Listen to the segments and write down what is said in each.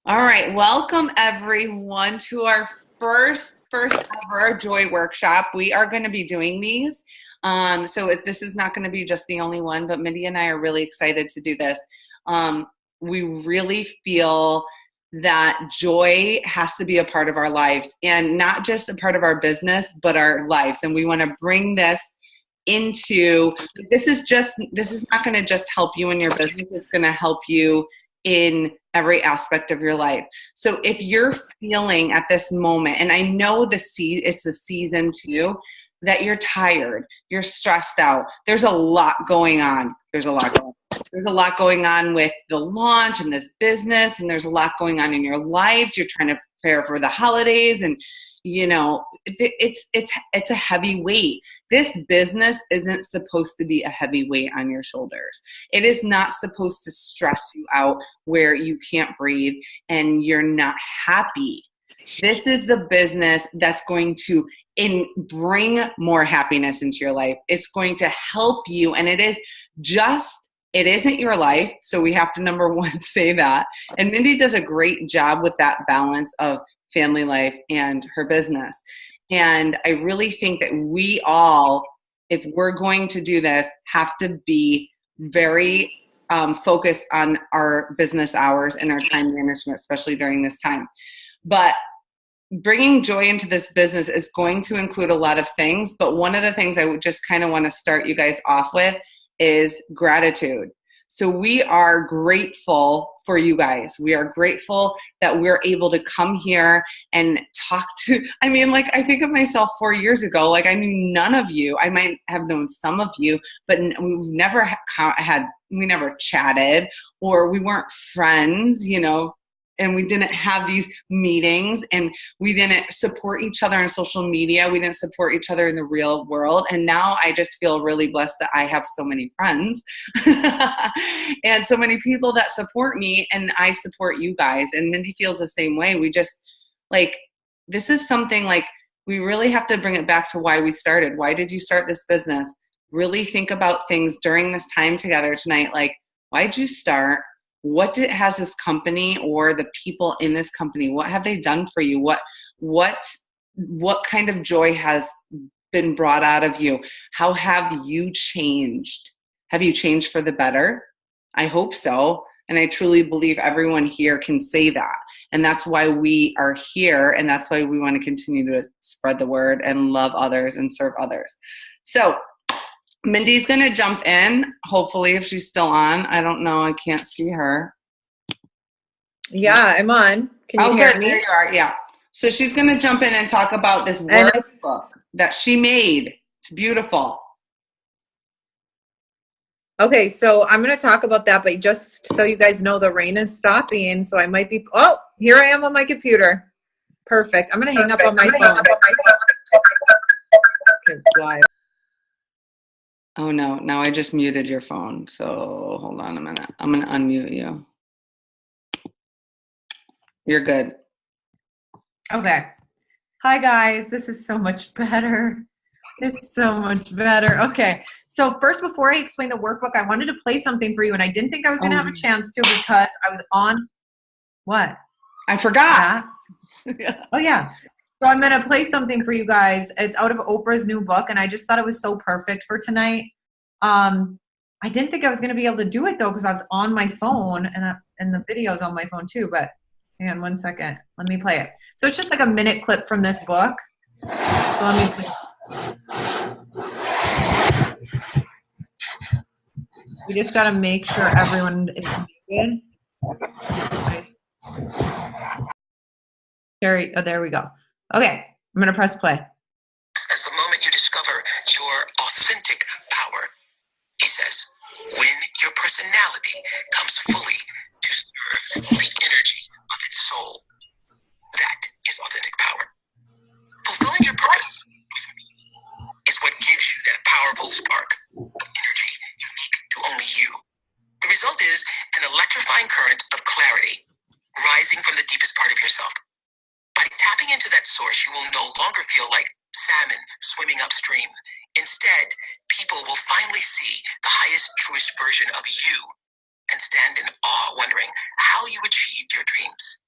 All right, welcome everyone to our first ever Joy Workshop. We are going to be doing these. This is not going to be just the only one, but Mindy and I are really excited to do this. Um, we really feel that joy has to be a part of our lives, and not just a part of our business, but our lives. And we want to bring this into this is not going to just help you in your business. It's going to help you in every aspect of your life. So if you're feeling at this moment, and I know it's a season too, that you're tired, you're stressed out, there's a lot going on. There's a lot going on with the launch and this business, and there's a lot going on in your lives. You're trying to prepare for the holidays, and it's a heavy weight. This business isn't supposed to be a heavy weight on your shoulders. It is not supposed to stress you out where you can't breathe and you're not happy. This is the business that's going to bring more happiness into your life. It's going to help you, and it isn't your life. So we have to, number one, say that. And Mindy does a great job with that balance of family life and her business. And I really think that we all, if we're going to do this, have to be very focused on our business hours and our time management, especially during this time. But bringing joy into this business is going to include a lot of things. But one of the things I would just kind of want to start you guys off with is gratitude. So we are grateful for you guys. We are grateful that we're able to come here and talk to, I think of myself 4 years ago, like I knew none of you. I might have known some of you, but we've never we never chatted, or we weren't friends, and we didn't have these meetings, and we didn't support each other on social media. We didn't support each other in the real world. And now I just feel really blessed that I have so many friends and so many people that support me, and I support you guys. And Mindy feels the same way. We just this is something we really have to bring it back to why we started. Why did you start this business? Really think about things during this time together tonight. Like, why'd you start? What has this company or the people in this company, what have they done for you? What kind of joy has been brought out of you? How have you changed? Have you changed for the better? I hope so. And I truly believe everyone here can say that. And that's why we are here. And that's why we want to continue to spread the word and love others and serve others. So Mindy's going to jump in, hopefully, if she's still on. I don't know. I can't see her. Yeah, I'm on. Can you hear me? There you are. Yeah. So she's going to jump in and talk about this workbook that she made. It's beautiful. Okay, so I'm going to talk about that, but just so you guys know, the rain is stopping, so I might be, here I am on my computer. Perfect. I'm going to hang up on my phone. Okay, oh no, now I just muted your phone. So hold on a minute. I'm going to unmute you. You're good. Okay. Hi guys, this is so much better. It's so much better. Okay. So first, before I explain the workbook, I wanted to play something for you, and I didn't think I was going to have a chance to because I was on what? I forgot. Yeah. Oh yeah. So I'm going to play something for you guys. It's out of Oprah's new book, and I just thought it was so perfect for tonight. I didn't think I was going to be able to do it though because I was on my phone, and the video's on my phone too. But hang on 1 second. Let me play it. So it's just like a minute clip from this book. So let me play. We just got to make sure everyone is muted. Okay. There we go. Okay, I'm going to press play. As the moment you discover your authentic power, he says, when your personality comes fully to serve the energy of its soul, that is authentic power. Fulfilling your purpose is what gives you that powerful spark of energy unique to only you. The result is an electrifying current of clarity rising from the deepest part of yourself. By tapping into that source, you will no longer feel like salmon swimming upstream. Instead, people will finally see the highest, truest version of you and stand in awe, wondering how you achieved your dreams.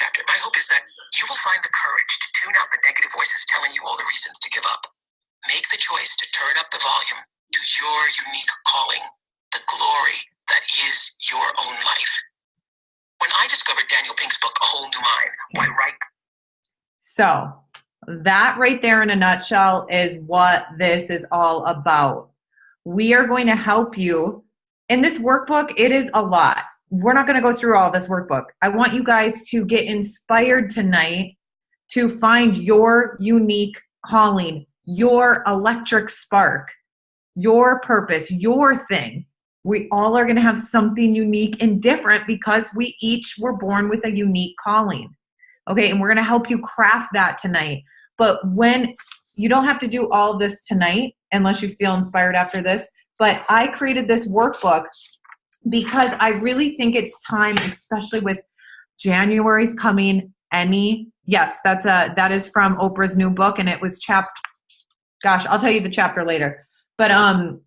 chapter. My hope is that you will find the courage to tune out the negative voices telling you all the reasons to give up. Make the choice to turn up the volume to your unique calling, the glory that is your own life. When I discovered Daniel Pink's book, A Whole New Mind, why write? So that right there in a nutshell is what this is all about. We are going to help you. In this workbook, it is a lot. We're not going to go through all this workbook. I want you guys to get inspired tonight to find your unique calling, your electric spark, your purpose, your thing. We all are going to have something unique and different because we each were born with a unique calling. Okay, and we're going to help you craft that tonight. But when you don't have to do all of this tonight unless you feel inspired after this, but I created this workbook because I really think it's time, especially with January's coming. Yes, that is from Oprah's new book, and it was gosh, I'll tell you the chapter later, but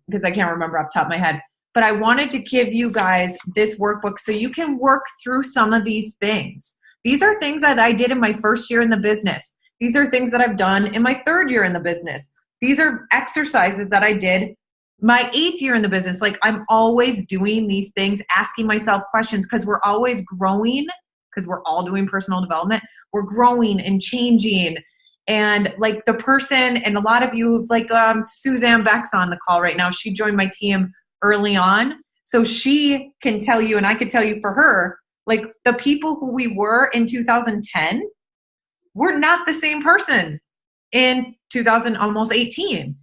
because I can't remember off the top of my head. But I wanted to give you guys this workbook so you can work through some of these things. These are things that I did in my first year in the business. These are things that I've done in my third year in the business. These are exercises that I did my 8th year in the business. Like, I'm always doing these things, asking myself questions, because we're always growing, because we're all doing personal development. We're growing and changing. And like the person, and a lot of you, like Suzanne Beck's on the call right now. She joined my team early on. So she can tell you, and I could tell you for her, like the people who we were in 2010, we're not the same person in 2018.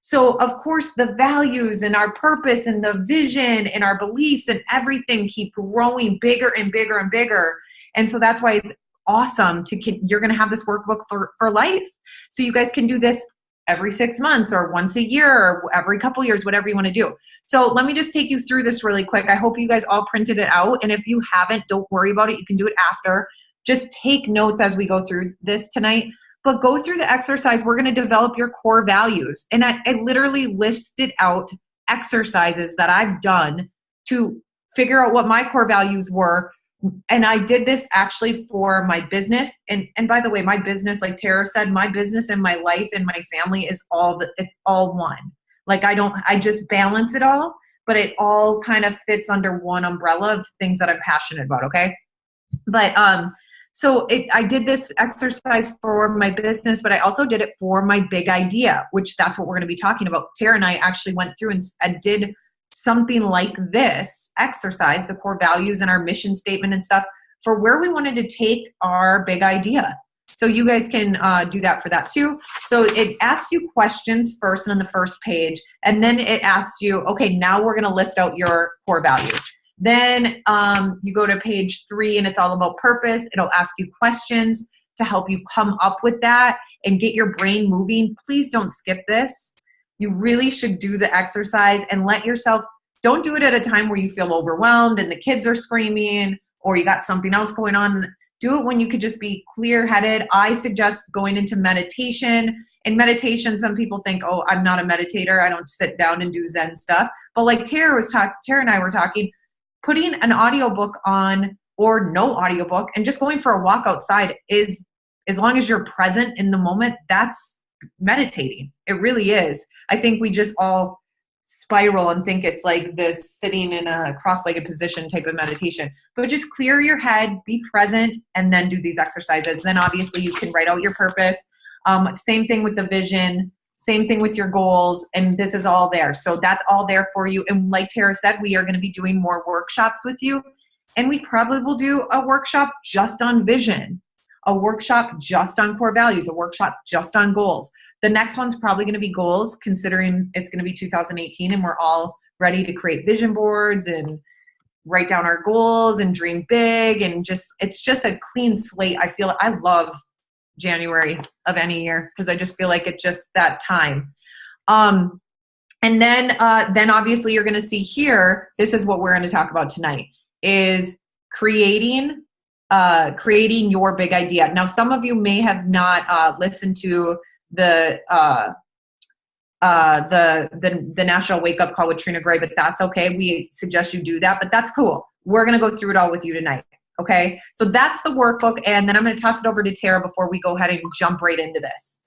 So of course the values and our purpose and the vision and our beliefs and everything keep growing bigger and bigger and bigger. And so that's why it's awesome you're going to have this workbook for life. So you guys can do this every 6 months or once a year or every couple years, whatever you want to do. So let me just take you through this really quick. I hope you guys all printed it out. And if you haven't, don't worry about it. You can do it after. Just take notes as we go through this tonight. But go through the exercise. We're going to develop your core values. And I literally listed out exercises that I've done to figure out what my core values were. And I did this actually for my business. And by the way, my business, like Tara said, my business and my life and my family is it's all one. Like I just balance it all, but it all kind of fits under one umbrella of things that I'm passionate about. Okay. But, so I did this exercise for my business, but I also did it for my big idea, which that's what we're going to be talking about. Tara and I actually went through and did something like this exercise, the core values and our mission statement and stuff, for where we wanted to take our big idea. So you guys can do that for that too. So it asks you questions first on the first page, and then it asks you, okay, now we're going to list out your core values. Then you go to page 3 and it's all about purpose. It'll ask you questions to help you come up with that and get your brain moving. Please don't skip this. You really should do the exercise and let yourself, don't do it at a time where you feel overwhelmed and the kids are screaming or you got something else going on. Do it when you could just be clear-headed. I suggest going into meditation. In meditation, some people think, oh, I'm not a meditator. I don't sit down and do Zen stuff. But like Tara and I were talking, putting an audiobook on or no audiobook and just going for a walk outside is, as long as you're present in the moment, that's meditating. It really is. I think we just all spiral and think it's like this sitting in a cross-legged position type of meditation. But just clear your head, be present, and then do these exercises. Then obviously you can write out your purpose. Same thing with the vision. Same thing with your goals, and this is all there. So that's all there for you. And like Tara said, we are going to be doing more workshops with you, and we probably will do a workshop just on vision, a workshop just on core values, a workshop just on goals. The next one's probably going to be goals, considering it's going to be 2018, and we're all ready to create vision boards and write down our goals and dream big, and it's just a clean slate. I love January of any year because I just feel like it's just that time. And then obviously you're going to see here, this is what we're going to talk about tonight, is creating your big idea. Now, some of you may have not listened to the National Wake Up Call with Trina Gray, but that's okay. We suggest you do that, but that's cool. We're going to go through it all with you tonight. Okay. So that's the workbook. And then I'm going to toss it over to Tara before we go ahead and jump right into this.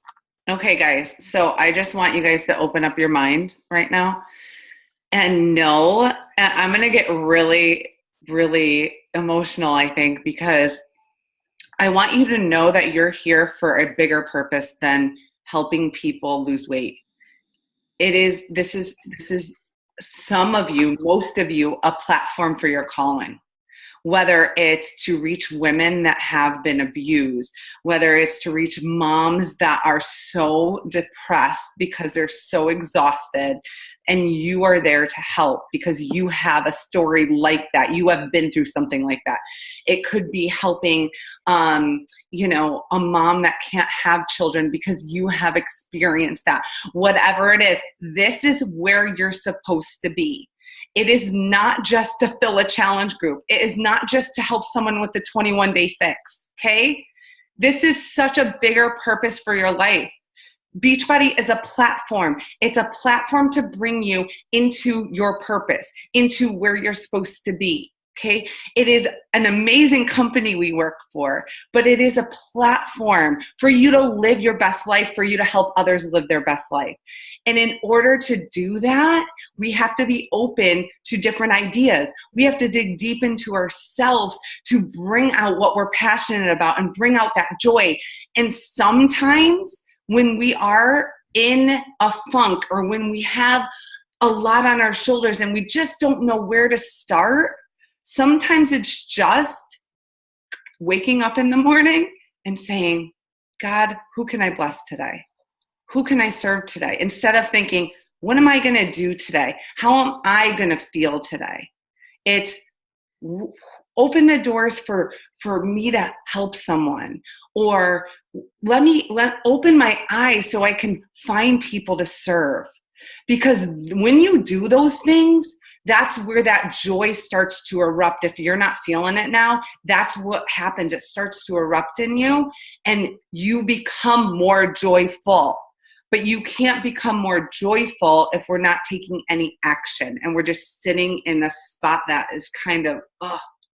Okay, guys. So I just want you guys to open up your mind right now and know, I'm going to get really, really emotional, I think, because I want you to know that you're here for a bigger purpose than helping people lose weight. This is some of you, most of you, a platform for your calling. Whether it's to reach women that have been abused, whether it's to reach moms that are so depressed because they're so exhausted, and you are there to help because you have a story like that. You have been through something like that. It could be helping, a mom that can't have children because you have experienced that. Whatever it is, this is where you're supposed to be. It is not just to fill a challenge group. It is not just to help someone with the 21-day fix, okay? This is such a bigger purpose for your life. Beachbody is a platform. It's a platform to bring you into your purpose, into where you're supposed to be, okay? It is an amazing company we work for, but it is a platform for you to live your best life, for you to help others live their best life. And in order to do that, we have to be open to different ideas. We have to dig deep into ourselves to bring out what we're passionate about and bring out that joy. And sometimes when we are in a funk or when we have a lot on our shoulders and we just don't know where to start, sometimes it's just waking up in the morning and saying, God, who can I bless today? Who can I serve today? Instead of thinking, what am I going to do today? How am I going to feel today? It's open the doors for me to help someone, or let open my eyes so I can find people to serve. Because when you do those things, that's where that joy starts to erupt. If you're not feeling it now, that's what happens. It starts to erupt in you and you become more joyful. But you can't become more joyful if we're not taking any action and we're just sitting in a spot that is kind of,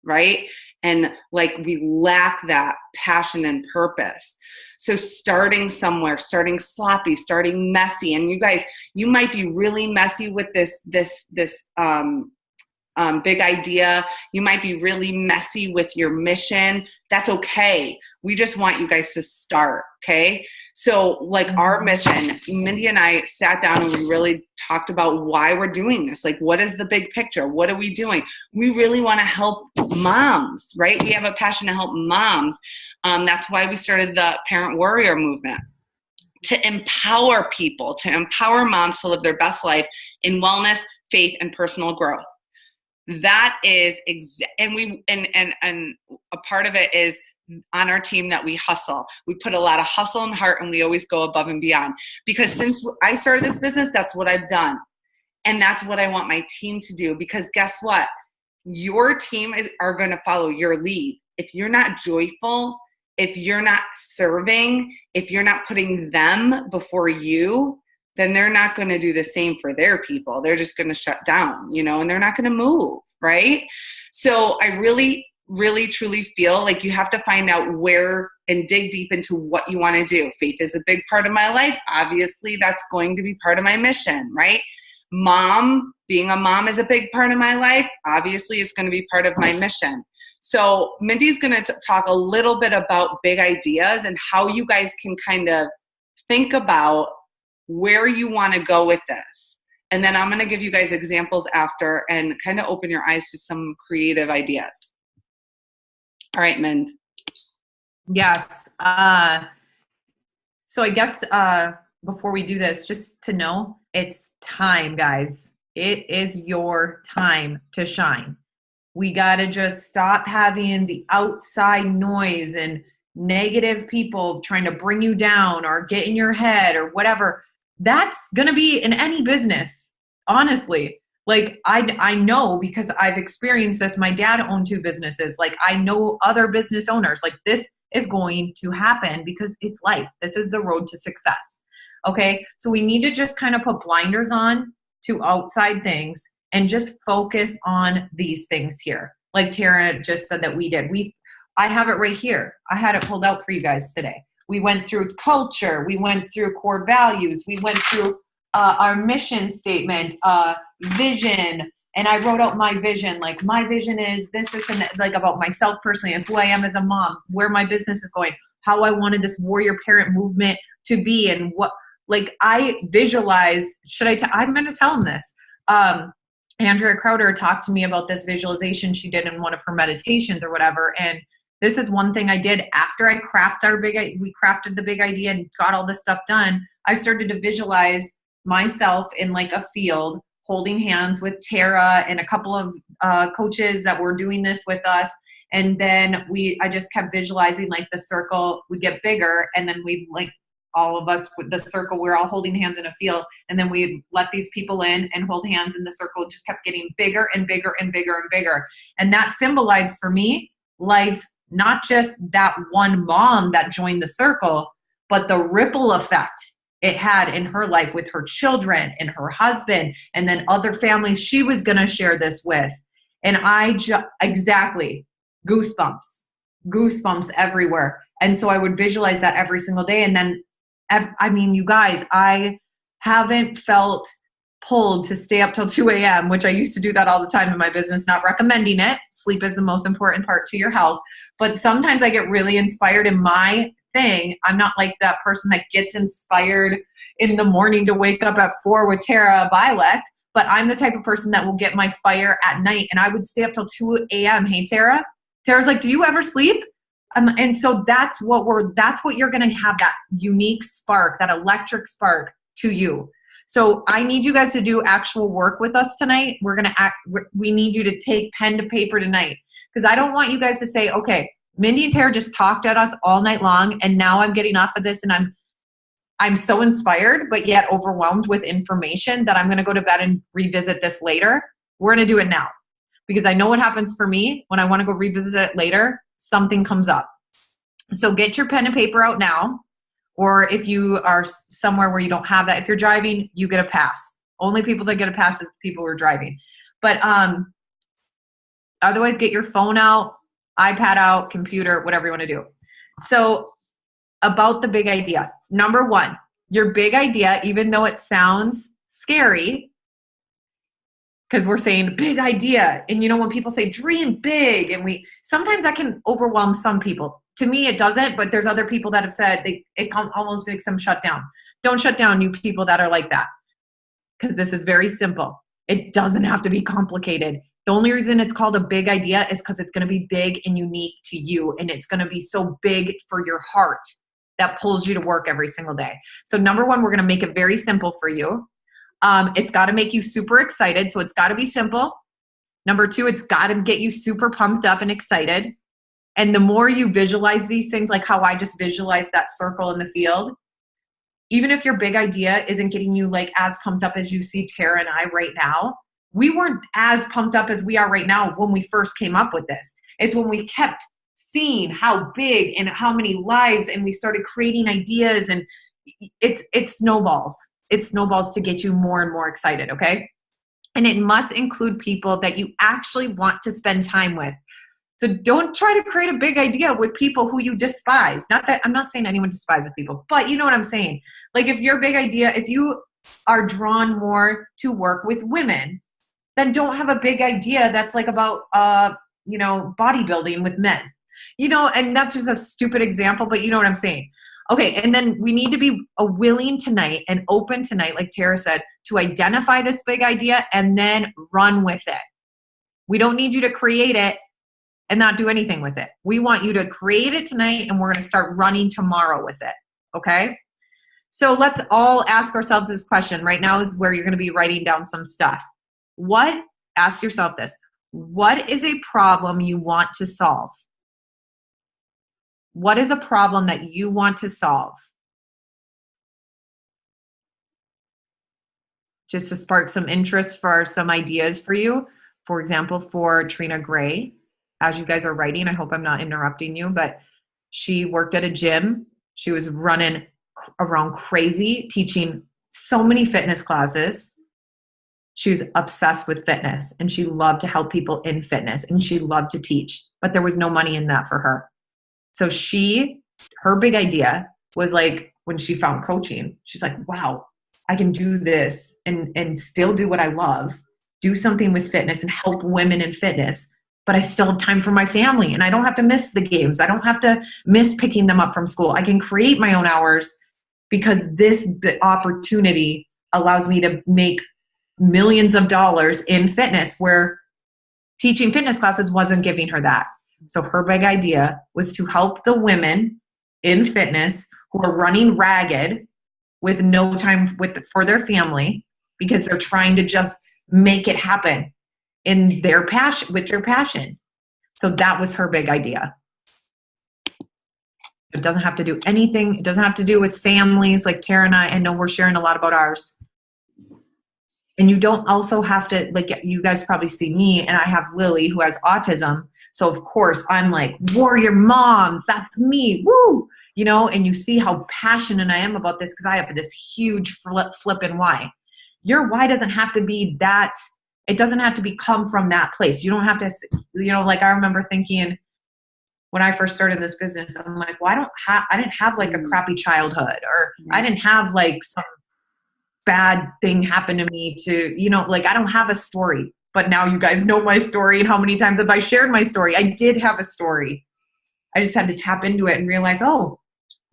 right? And like we lack that passion and purpose. So starting somewhere, starting sloppy, starting messy. And you guys, you might be really messy with this big idea. You might be really messy with your mission. That's okay. We just want you guys to start, okay? So like our mission, Mindy and I sat down and we really talked about why we're doing this. Like, what is the big picture? What are we doing? We really want to help moms, right? We have a passion to help moms. That's why we started the Parent Warrior movement, to empower people, to empower moms to live their best life in wellness, faith, and personal growth. That is, and a part of it is on our team that we hustle. We put a lot of hustle and heart, and we always go above and beyond. Because since I started this business, that's what I've done. And that's what I want my team to do. Because guess what? Your team are going to follow your lead. If you're not joyful, if you're not serving, if you're not putting them before you, then they're not going to do the same for their people. They're just going to shut down, and they're not going to move, right? So I really, really, truly feel like you have to find out where and dig deep into what you want to do. Faith is a big part of my life. Obviously, that's going to be part of my mission, right? Being a mom is a big part of my life. Obviously, it's going to be part of my mission. So Mindy's going to talk a little bit about big ideas and how you guys can kind of think about where you want to go with this. And then I'm going to give you guys examples after and kind of open your eyes to some creative ideas. All right, Mind. Yes. So I guess before we do this, just to know, it's time, guys. It is your time to shine. We got to just stop having the outside noise and negative people trying to bring you down or get in your head or whatever. That's going to be in any business, honestly. Like I know because I've experienced this. My dad owned 2 businesses. Like I know other business owners. Like this is going to happen because it's life. This is the road to success. Okay. So we need to just kind of put blinders on to outside things and just focus on these things here. like Tara just said that we did. I have it right here. I had it pulled out for you guys today. We went through culture. We went through core values. We went through our mission statement, vision. And I wrote out my vision. Like, my vision is this, and that, like about myself personally and who I am as a mom, where my business is going, how I wanted this warrior parent movement to be, and what, like, I visualize, I'm going to tell them this. Andrea Crowder talked to me about this visualization she did in one of her meditations or whatever. And this is one thing I did after we crafted the big idea and got all this stuff done. I started to visualize myself in like a field holding hands with Tara and a couple of coaches that were doing this with us. And then I just kept visualizing like the circle would get bigger. And then we'd like all of us with the circle, we're all holding hands in a field. And then we'd let these people in and hold hands, and the circle just kept getting bigger and bigger and bigger and bigger. And that symbolized for me life's not just that one mom that joined the circle, but the ripple effect it had in her life with her children and her husband, and then other families she was going to share this with. And exactly, goosebumps everywhere. And so I would visualize that every single day. And then, I mean, you guys, I haven't felt pulled to stay up till 2 a.m., which I used to do that all the time in my business, not recommending it. Sleep is the most important part to your health. But sometimes I get really inspired in my thing. I'm not like that person that gets inspired in the morning to wake up at 4 with Tara Bilek, but I'm the type of person that will get my fire at night. And I would stay up till 2 a.m. Hey, Tara? Tara's like, do you ever sleep? And so that's what you're going to have, that unique spark, that electric spark to you. So I need you guys to do actual work with us tonight. We need you to take pen to paper tonight, because I don't want you guys to say, okay, Mindy and Tara just talked at us all night long, and now I'm getting off of this and I'm so inspired, but yet overwhelmed with information that I'm going to go to bed and revisit this later. We're going to do it now, because I know what happens for me when I want to go revisit it later. Something comes up. So get your pen and paper out now. Or if you are somewhere where you don't have that, if you're driving, you get a pass. Only people that get a pass is people who are driving. But otherwise, get your phone out, iPad out, computer, whatever you want to do. So about the big idea. Number one, your big idea, even though it sounds scary, because we're saying big idea. And you know, when people say dream big, and sometimes that can overwhelm some people. To me, it doesn't, but there's other people that have said it almost makes them shut down. Don't shut down, you people that are like that, because this is very simple. It doesn't have to be complicated. The only reason it's called a big idea is because it's going to be big and unique to you, and it's going to be so big for your heart that pulls you to work every single day. So number one, we're going to make it very simple for you. It's got to make you super excited, so it's got to be simple. Number two, it's got to get you super pumped up and excited. And the more you visualize these things, like how I just visualized that circle in the field, even if your big idea isn't getting you like as pumped up as you see Tara and I right now, we weren't as pumped up as we are right now when we first came up with this. It's when we kept seeing how big and how many lives, and we started creating ideas, and it snowballs. It snowballs to get you more and more excited, okay? And it must include people that you actually want to spend time with. So don't try to create a big idea with people who you despise. Not that I'm not saying anyone despises people, but you know what I'm saying. Like, if your big idea, if you are drawn more to work with women, then don't have a big idea that's like about bodybuilding with men. And that's just a stupid example, but you know what I'm saying. Okay, and then we need to be willing tonight and open tonight, like Tara said, to identify this big idea and then run with it. We don't need you to create it and not do anything with it. We want you to create it tonight, and we're going to start running tomorrow with it, okay? So let's all ask ourselves this question. Right now is where you're going to be writing down some stuff. Ask yourself this. What is a problem you want to solve? What is a problem that you want to solve? Just to spark some interest for some ideas for you. For example, for Trina Gray, as you guys are writing, I hope I'm not interrupting you, but she worked at a gym. She was running around crazy, teaching so many fitness classes. She was obsessed with fitness and she loved to help people in fitness and she loved to teach, but there was no money in that for her. So her big idea was like, when she found coaching, she's like, wow, I can do this and still do what I love, do something with fitness and help women in fitness, but I still have time for my family and I don't have to miss the games. I don't have to miss picking them up from school. I can create my own hours because this opportunity allows me to make millions of dollars in fitness, where teaching fitness classes wasn't giving her that. So her big idea was to help the women in fitness who are running ragged with no time for their family because they're trying to just make it happen in their passion, with their passion. So that was her big idea. It doesn't have to do anything. It doesn't have to do with families like Tara and I know we're sharing a lot about ours. And you don't also have to, like, you guys probably see me and I have Lily who has autism. So of course I'm like, warrior moms, that's me, woo, you know, and you see how passionate I am about this because I have this huge flipping why. Your why doesn't have to be that, it doesn't have to come from that place. You don't have to, you know, like I remember thinking when I first started this business, I'm like, well, I didn't have like a crappy childhood, or I didn't have like some bad thing happen to me to, you know, like I don't have a story. But now you guys know my story, and how many times have I shared my story? I did have a story. I just had to tap into it and realize, oh,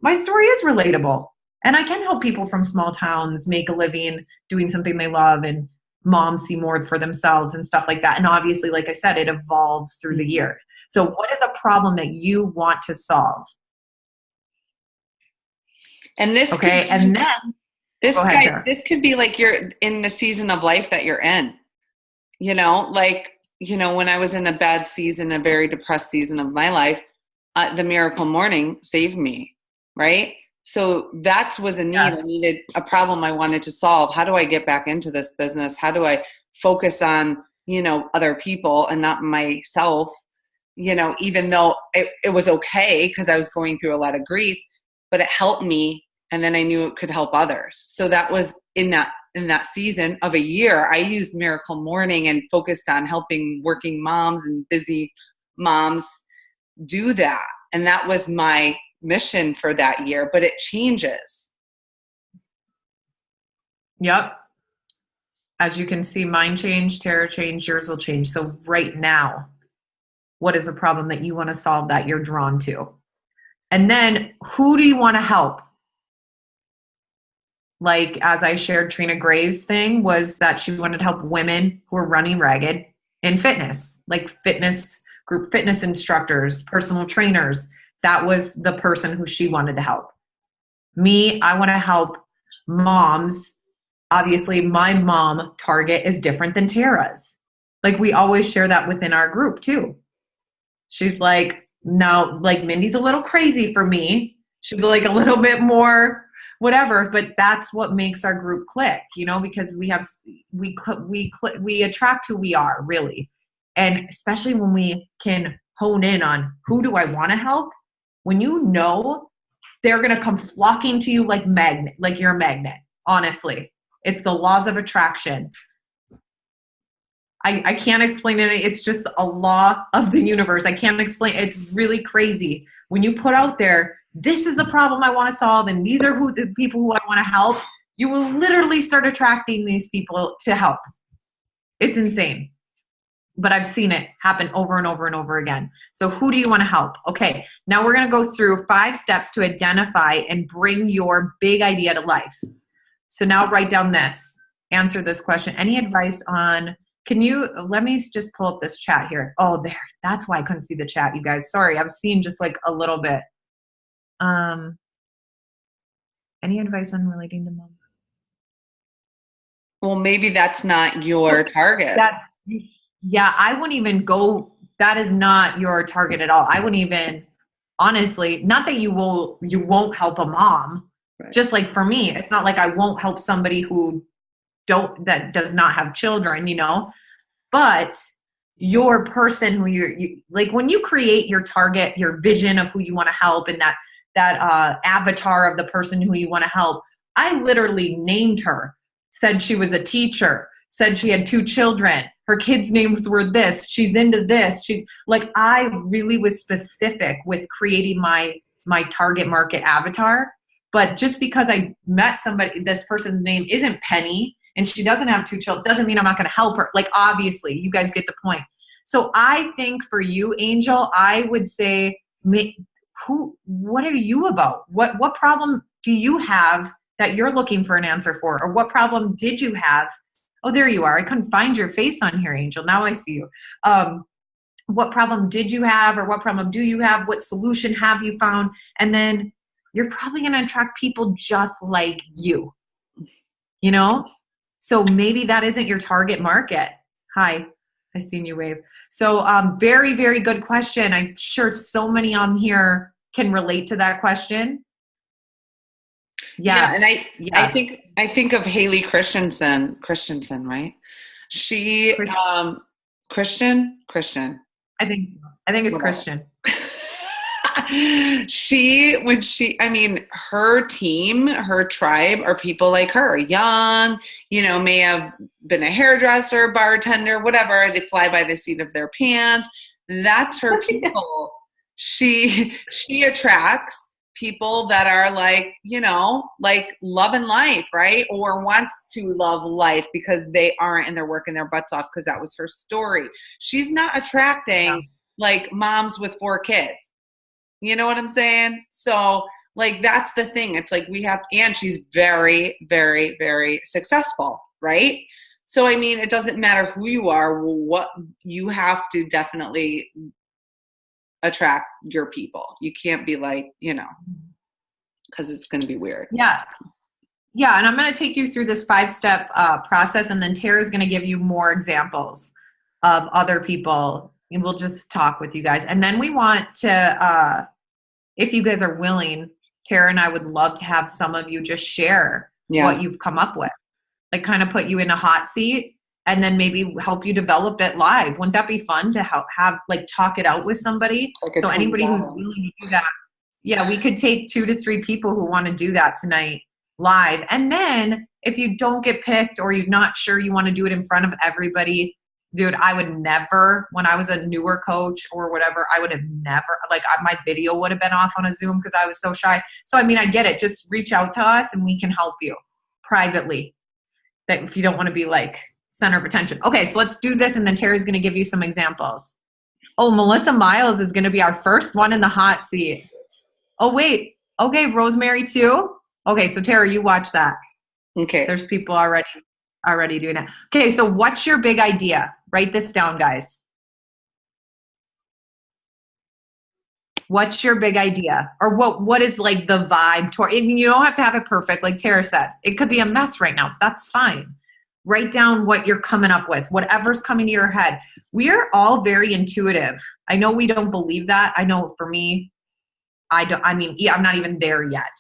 my story is relatable. And I can help people from small towns make a living doing something they love, and moms see more for themselves and stuff like that. And obviously, like I said, it evolves through the year. So what is a problem that you want to solve? And this okay, and then this could be like you're in the season of life that you're in. You know, like, you know, when I was in a bad season, a very depressed season of my life, the Miracle Morning saved me, right? So that was a need. Yes. I needed a problem I wanted to solve. How do I get back into this business? How do I focus on, you know, other people and not myself, you know, even though it was okay because I was going through a lot of grief, but it helped me. And then I knew it could help others. So that was in that season of a year, I used Miracle Morning and focused on helping working moms and busy moms do that. And that was my mission for that year, but it changes. Yep. As you can see, mine changed, Tara changed, yours will change. So right now, what is the problem that you want to solve that you're drawn to? And then who do you want to help? Like, as I shared, Trina Gray's thing was that she wanted to help women who are running ragged in fitness, like group fitness instructors, personal trainers. That was the person who she wanted to help. Me, I want to help moms. Obviously, my mom target is different than Tara's. Like, we always share that within our group too. She's like, no, like Mindy's a little crazy for me. She's like a little bit more whatever, but that's what makes our group click, you know, because we attract who we are, really. And especially when we can hone in on who do I want to help, when you know, they're going to come flocking to you like you're a magnet. Honestly, it's the laws of attraction. I can't explain it. It's just a law of the universe. I can't explain. It's really crazy. When you put out there, this is the problem I want to solve, and these are the people who I want to help, you will literally start attracting these people to help. It's insane. But I've seen it happen over and over and over again. So who do you want to help? Okay, now we're going to go through 5 steps to identify and bring your big idea to life. So now write down this. Answer this question. Any advice on, let me just pull up this chat here. Oh, there. That's why I couldn't see the chat, you guys. Sorry, I've seen just like a little bit. Any advice on relating to mom? Well, maybe that's not your target. Yeah, I wouldn't even go. That is not your target at all. I wouldn't even, honestly, not that you won't help a mom. Right. Just like for me, it's not like I won't help somebody that does not have children, you know, but your person who you like, when you create your target, your vision of who you want to help, and that avatar of the person who you want to help, I literally named her, said she was a teacher, said she had 2 children. Her kids' names were this. She's into this. She's like, I really was specific with creating my target market avatar. But just because I met somebody, this person's name isn't Penny and she doesn't have 2 children, doesn't mean I'm not going to help her. Like, obviously, you guys get the point. So I think for you, Angel, I would say, what are you about? What problem do you have that you're looking for an answer for? Or what problem did you have? Oh, there you are. I couldn't find your face on here, Angel. Now I see you. What problem did you have, or what problem do you have? What solution have you found? And then you're probably going to attract people just like you, you know? So maybe that isn't your target market. Hi, I seen you wave. So very, very good question. I'm sure so many on here can relate to that question. Yes. Yeah, and I think of Haley Christensen, right? She Christian. I think it's Christian. Her team, her tribe are people like her, young, may have been a hairdresser, bartender, whatever. They fly by the seat of their pants. That's her people. She attracts people that are like loving life, right? Or wants to love life because they aren't, and they're working their butts off because that was her story. She's not attracting like moms with 4 kids. You know what I'm saying? So like, that's the thing. It's like and she's very, very, very successful, right? So, it doesn't matter who you are, what you have to definitely attract your people. You can't be like, because it's going to be weird. Yeah. Yeah. And I'm going to take you through this 5-step process. And then Tara's going to give you more examples of other people. And we'll just talk with you guys. And then we want to, if you guys are willing, Tara and I would love to have some of you just share what you've come up with. Like, kind of put you in a hot seat and then maybe help you develop it live. Wouldn't that be fun to have like talk it out with somebody? Like, so anybody who's willing to do that. Yeah, we could take 2 to 3 people who want to do that tonight live. And then if you don't get picked or you're not sure you want to do it in front of everybody, dude, I would never, when I was a newer coach or whatever, I would have never, like, my video would have been off on a Zoom because I was so shy. So, I get it. Just reach out to us and we can help you privately. That if you don't want to be like center of attention. Okay, so let's do this. And then Tara's going to give you some examples. Oh, Melissa Miles is going to be our first one in the hot seat. Oh, wait. Okay, Rosemary too? Okay, so Tara, you watch that. Okay. There's people already doing that. Okay, so what's your big idea? Write this down, guys. What's your big idea? Or what is like the vibe toward? You don't have to have it perfect, like Tara said. It could be a mess right now. That's fine. Write down what you're coming up with, whatever's coming to your head. We are all very intuitive. I know we don't believe that. I know for me, I'm not even there yet.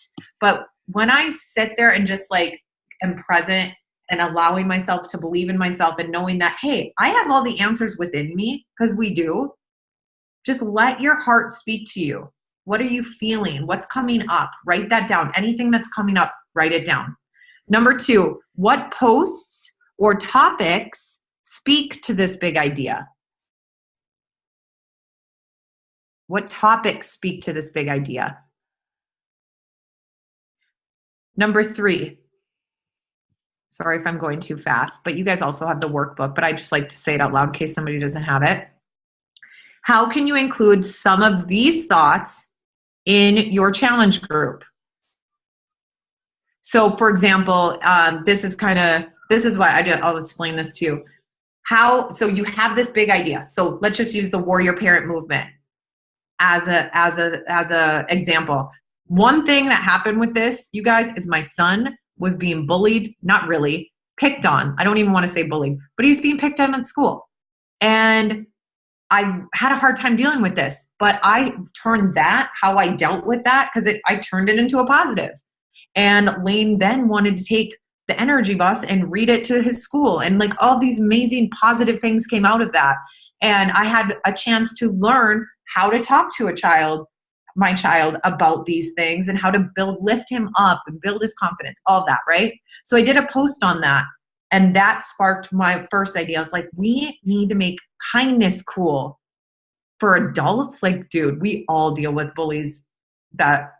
But when I sit there and just like am present and allowing myself to believe in myself and knowing that, hey, I have all the answers within me, because we do. Just let your heart speak to you. What are you feeling? What's coming up? Write that down. Anything that's coming up, write it down. Number 2, what posts or topics speak to this big idea? What topics speak to this big idea? Number 3, sorry if I'm going too fast, but you guys also have the workbook, but I just like to say it out loud in case somebody doesn't have it. How can you include some of these thoughts in your challenge group? So for example, this is what I did. I'll explain this to you. So you have this big idea. So let's just use the warrior parent movement as a example. One thing that happened with this, you guys, is my son was being bullied, not really, picked on. I don't even want to say bullied, but he's being picked on at school. And I had a hard time dealing with this, but I turned how I dealt with that, because I turned it into a positive. And Lane then wanted to take the energy bus and read it to his school. And like all these amazing positive things came out of that. And I had a chance to learn how to talk to my child about these things and how to lift him up and build his confidence, all that, right? So I did a post on that. And that sparked my first idea. I was like, we need to make kindness cool for adults. Like, dude, we all deal with bullies that,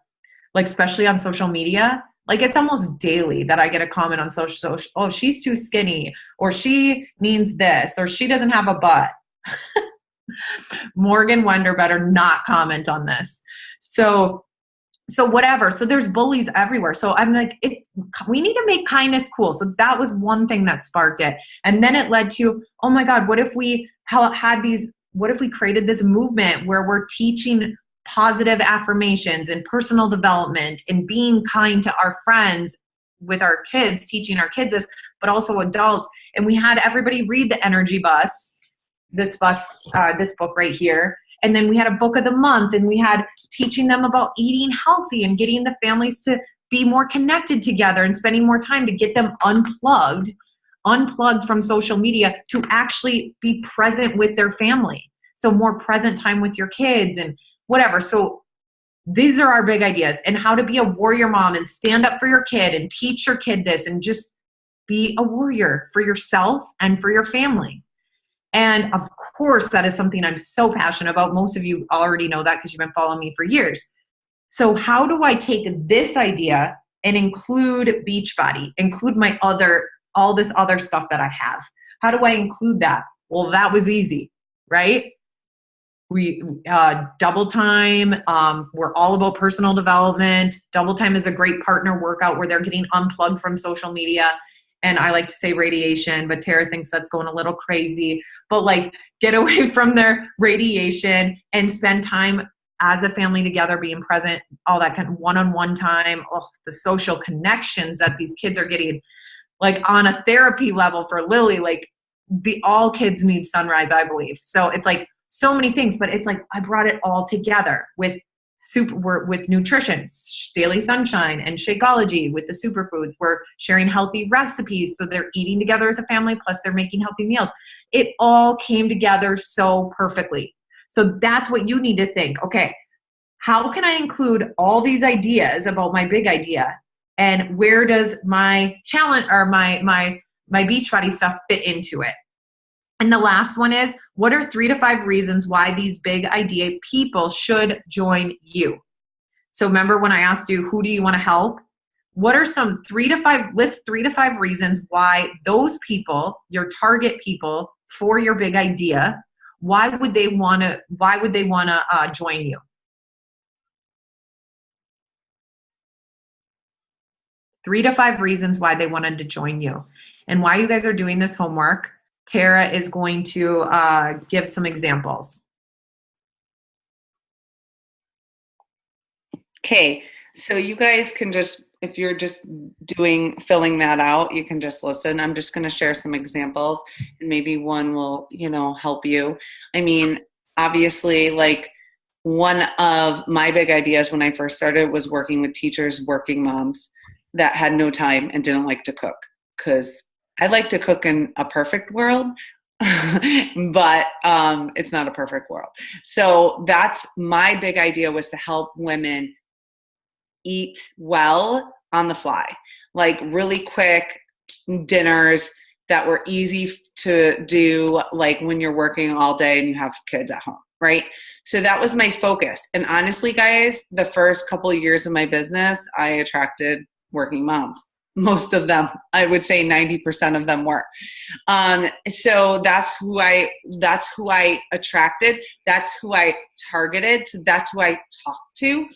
like, especially on social media. Like, it's almost daily that I get a comment on social, oh, she's too skinny, or she needs this, or she doesn't have a butt. Morgan Wender better not comment on this. So whatever. So there's bullies everywhere. So I'm like, we need to make kindness cool. So that was one thing that sparked it. And then it led to, oh my God, what if we created this movement where we're teaching positive affirmations and personal development and being kind to our friends with our kids, teaching our kids this, but also adults. And we had everybody read The Energy Bus, this book right here. And then we had a book of the month, and we had teaching them about eating healthy and getting the families to be more connected together and spending more time to get them unplugged from social media to actually be present with their family. So more present time with your kids and whatever. So these are our big ideas, and how to be a warrior mom and stand up for your kid and teach your kid this and just be a warrior for yourself and for your family. And of course, that is something I'm so passionate about. Most of you already know that because you've been following me for years. So how do I take this idea and include Beachbody, include all this other stuff that I have? How do I include that? Well, that was easy, right? We Double Time. We're all about personal development. Double Time is a great partner workout where they're getting unplugged from social media. And I like to say radiation, but Tara thinks that's going a little crazy. But like, get away from their radiation and spend time as a family together, being present, all that kind of one-on-one time. Oh, the social connections that these kids are getting, like on a therapy level for Lily, like all kids need sunrise, I believe. So it's like so many things, but it's like I brought it all together with nutrition, Daily Sunshine and Shakeology with the superfoods. We're sharing healthy recipes, so they're eating together as a family, plus they're making healthy meals. It all came together so perfectly. So that's what you need to think. Okay, how can I include all these ideas about my big idea, and where does my challenge or my Beachbody stuff fit into it? And the last one is, what are 3 to 5 reasons why these big idea people should join you? So remember when I asked you, who do you want to help? What are some 3 to 5 reasons why those people, your target people for your big idea, why would they want to join you? Three to 5 reasons why they wanted to join you. And while you guys are doing this homework, Tara is going to give some examples. Okay, so you guys can just, if you're just filling that out, you can just listen. I'm just going to share some examples, and maybe one will, help you. I mean, obviously, like, one of my big ideas when I first started was working with teachers, working moms that had no time and didn't like to cook, because I'd like to cook in a perfect world, but it's not a perfect world. So that's my big idea, was to help women eat well on the fly, like really quick dinners that were easy to do, like when you're working all day and you have kids at home, right? So that was my focus. And honestly, guys, the first couple of years of my business, I attracted working moms. Most of them, I would say 90% of them were. So that's who I attracted. That's who I targeted. So that's who I talked to.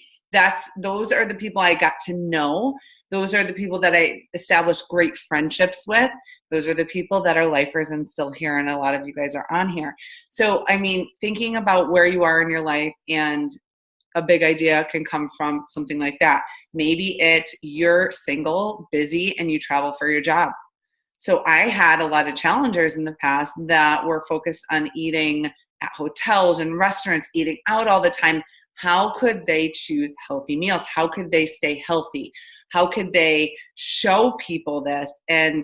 Those are the people I got to know. Those are the people that I established great friendships with. Those are the people that are lifers and still here. And a lot of you guys are on here. So, I mean, thinking about where you are in your life, and a big idea can come from something like that. Maybe you're single, busy, and you travel for your job. So I had a lot of challengers in the past that were focused on eating at hotels and restaurants, eating out all the time. How could they choose healthy meals? How could they stay healthy? How could they show people this? And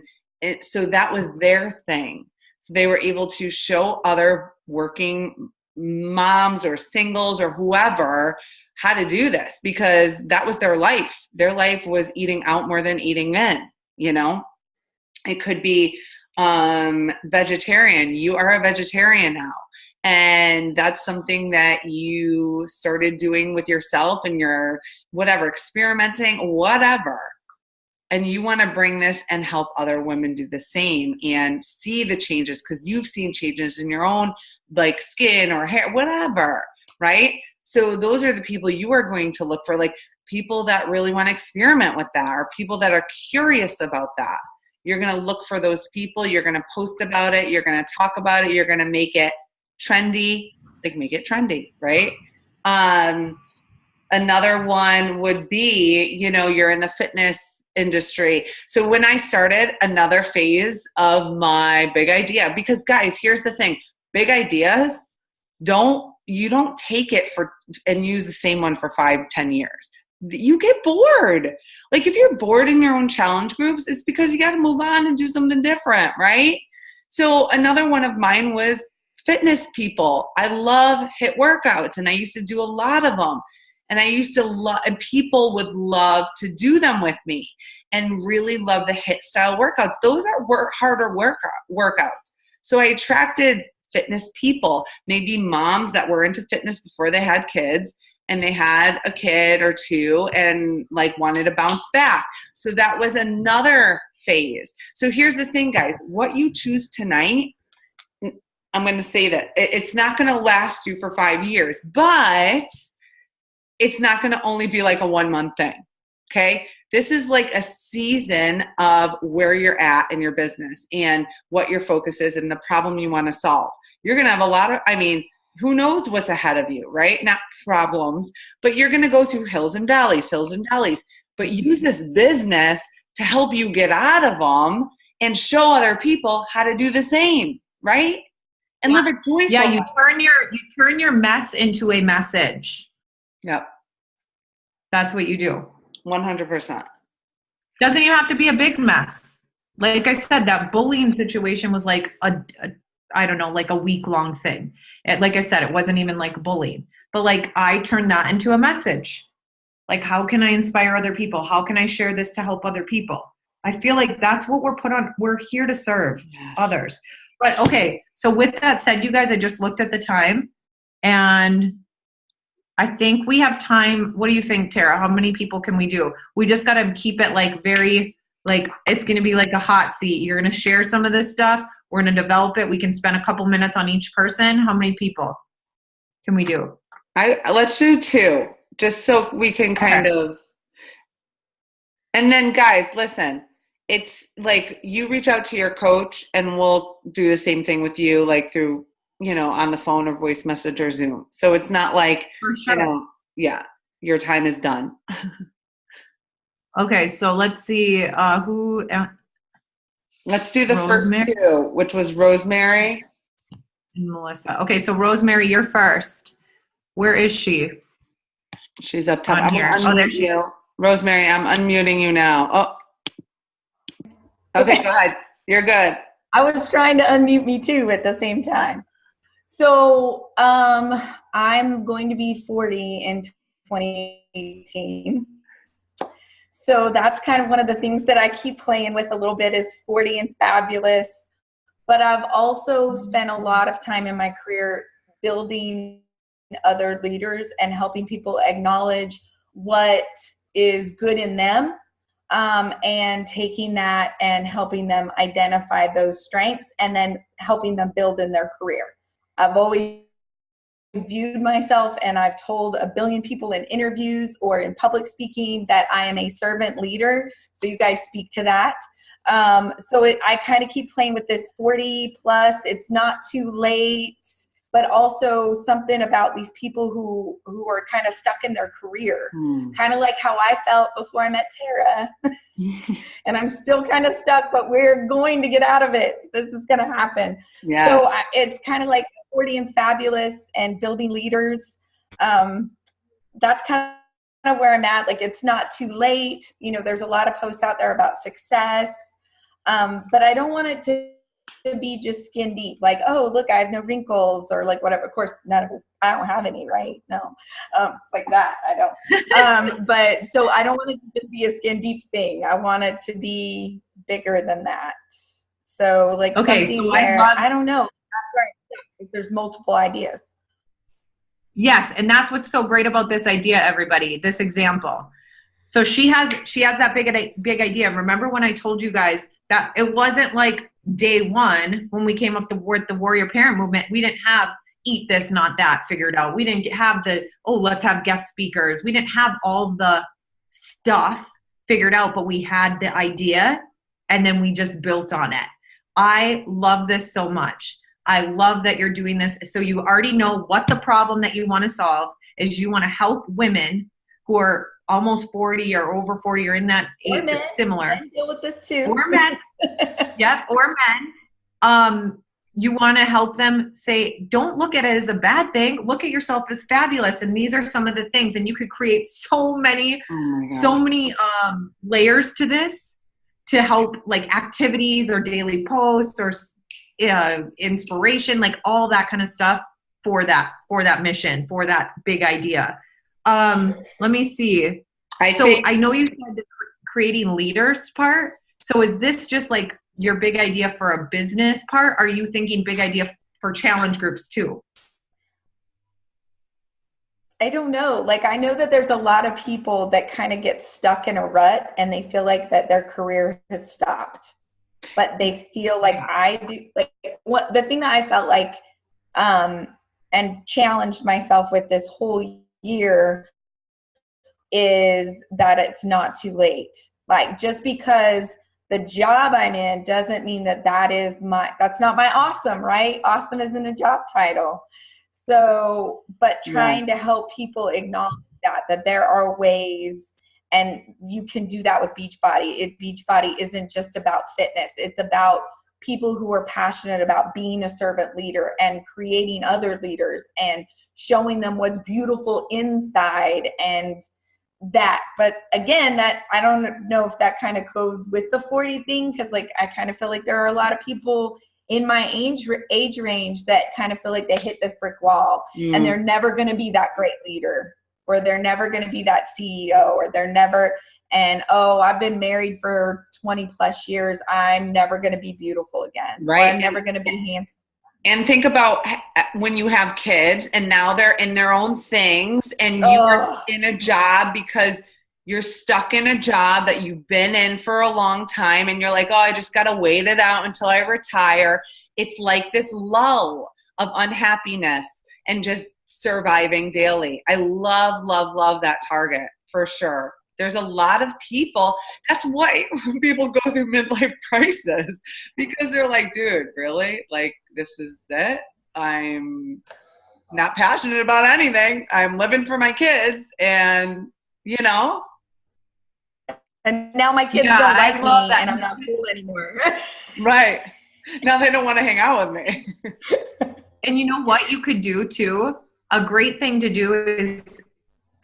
so that was their thing. So they were able to show other working moms or singles or whoever how to do this, because that was their life. Their life was eating out more than eating in, It could be vegetarian. You are a vegetarian now. And that's something that you started doing with yourself and your whatever, experimenting, whatever. And you want to bring this and help other women do the same and see the changes because you've seen changes in your own like skin or hair, whatever, right? So those are the people you are going to look for, like people that really want to experiment with that or people that are curious about that. You're going to look for those people. You're going to post about it. You're going to talk about it. You're going to make it trendy, like make it trendy, right? Another one would be, you're in the fitness industry. So when I started, another phase of my big idea, because guys, here's the thing, big ideas, you don't take it and use the same one for 5-10 years. You get bored. Like if you're bored in your own challenge groups, it's because you got to move on and do something different, right? So another one of mine was fitness people. I love HIIT workouts and I used to do a lot of them. And I used to love, and people would love to do them with me and really love the HIIT style workouts. Those are harder workouts. So I attracted fitness people, maybe moms that were into fitness before they had kids and they had a kid or two and like wanted to bounce back. So that was another phase. So here's the thing, guys, what you choose tonight, I'm going to say that it's not going to last you for 5 years, but it's not going to only be like a 1-month thing. Okay. This is like a season of where you're at in your business and what your focus is and the problem you want to solve. You're going to have who knows what's ahead of you, right? Not problems, but you're going to go through hills and valleys, but use this business to help you get out of them and show other people how to do the same, right? And live a joyful life. You turn your mess into a message. Yep. That's what you do. 100%. Doesn't even have to be a big mess. Like I said, that bullying situation was like like a week-long thing. Like I said, it wasn't even like bullying. But like I turned that into a message. Like how can I inspire other people? How can I share this to help other people? I feel like that's what we're put on. We're here to serve others. But okay, so with that said, you guys, I just looked at the time and I think we have time. What do you think, Tara? How many people can we do? We just got to keep it like very, like it's going to be like a hot seat. You're going to share some of this stuff. We're going to develop it. We can spend a couple minutes on each person. How many people can we do? Let's do 2, just so we can kind of. And then guys, listen, it's like you reach out to your coach and we'll do the same thing with you, like through, on the phone or voice message or Zoom. So it's not like, your time is done. Okay. So let's see who. Let's do the Rosemary? first 2, which was Rosemary and Melissa. Okay. So Rosemary, you're first. Where is she? She's up top. On here. There she is. Rosemary, I'm unmuting you now. Oh, okay. Go ahead. You're good. I was trying to unmute me too at the same time. So I'm going to be 40 in 2018. So that's kind of one of the things that I keep playing with a little bit is 40 and fabulous. But I've also spent a lot of time in my career building other leaders and helping people acknowledge what is good in them and taking that and helping them identify those strengths and then helping them build in their career. I've always viewed myself, and I've told a billion people in interviews or in public speaking that I am a servant leader. So you guys speak to that. I kind of keep playing with this 40 plus, it's not too late, but also something about these people who are kind of stuck in their career, kind of like how I felt before I met Tara. And I'm still kind of stuck, but we're going to get out of it. This is going to happen. Yes. So it's kind of like 40 and fabulous and building leaders. That's kind of where I'm at. Like, it's not too late. There's a lot of posts out there about success. But I don't want it to be just skin deep. Like, oh, look, I have no wrinkles or like whatever. Of course, none of us, I don't have any, right? No, like that, I don't. But so I don't want it to just be a skin deep thing. I want it to be bigger than that. So like Okay, something so where, I don't know, that's where I'm stuck. There's multiple ideas. Yes, and that's what's so great about this idea, everybody, this example. So she has that big idea. Remember when I told you guys that it wasn't like day one when we came up with the warrior parent movement, we didn't have eat this, not that figured out. We didn't have let's have guest speakers. We didn't have all the stuff figured out, but we had the idea and then we just built on it. I love this so much. I love that you're doing this. So you already know what the problem that you want to solve is. You want to help women who are almost 40 or over 40 or in that age that's similar. Men deal with this too. Or men. Yep, or men. You want to help them say, don't look at it as a bad thing. Look at yourself as fabulous. And these are some of the things. And you could create so many layers to this to help, like activities or daily posts or inspiration, like all that kind of stuff for that mission, for that big idea. Let me see. I know you said the creating leaders part. So is this just like your big idea for a business part? Are you thinking big idea for challenge groups too? I don't know. Like, I know that there's a lot of people that kind of get stuck in a rut and they feel like that their career has stopped, but they feel like I do. Like, what the thing that I felt like, and challenged myself with this whole year is that it's not too late. Like, just because the job I'm in doesn't mean that's not my awesome, right? Awesome isn't a job title. So, but trying to help people acknowledge that there are ways, and you can do that with Beachbody. Beachbody isn't just about fitness. It's about people who are passionate about being a servant leader and creating other leaders and showing them what's beautiful inside and that. But again, that I don't know if that kind of goes with the 40 thing, because like I kind of feel like there are a lot of people in my age range that kind of feel like they hit this brick wall and they're never going to be that great leader, or they're never going to be that CEO, or they're never, and I've been married for 20 plus years, I'm never going to be beautiful again, right? Or I'm never going to be handsome. And think about when you have kids and now they're in their own things and you are in a job because you're stuck in a job that you've been in for a long time and you're like, I just got to wait it out until I retire. It's like this lull of unhappiness and just surviving daily. I love, love, love that target for sure. There's a lot of people. That's why people go through midlife crisis, because they're like, dude, really? Like, this is it? I'm not passionate about anything. I'm living for my kids and, And now my kids don't like me and I'm not cool anymore. Right. Now they don't want to hang out with me. And you know what you could do too? A great thing to do is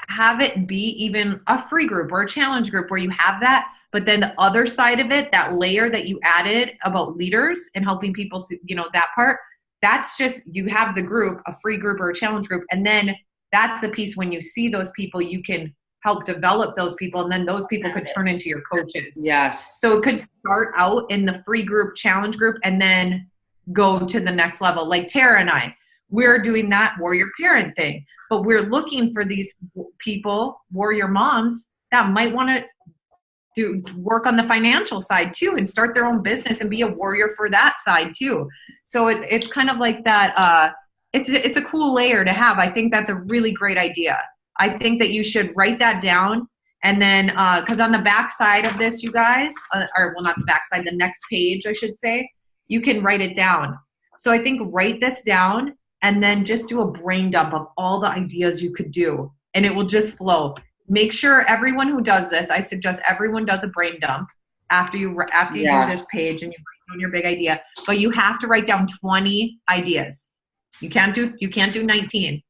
have it be even a free group or a challenge group where you have that, but then the other side of it, that layer that you added about leaders and helping people, that part, that's just, you have the group, a free group or a challenge group. And then that's a piece when you see those people, you can help develop those people, and then those people could turn into your coaches. Yes. So it could start out in the free group, challenge group, and then go to the next level. Like Tara and I, we're doing that warrior parent thing, but we're looking for these people, warrior moms, that might want to do work on the financial side too and start their own business and be a warrior for that side too. So it's kind of like that. It's a cool layer to have. I think that's a really great idea. I think that you should write that down, and then because on the back side of this, you guys, or well, not the back side, the next page, I should say, you can write it down. So I think write this down and then just do a brain dump of all the ideas you could do, and it will just flow. Make sure everyone who does this, I suggest everyone does a brain dump after you do this page and you write down your big idea. But you have to write down 20 ideas. You can't do 19.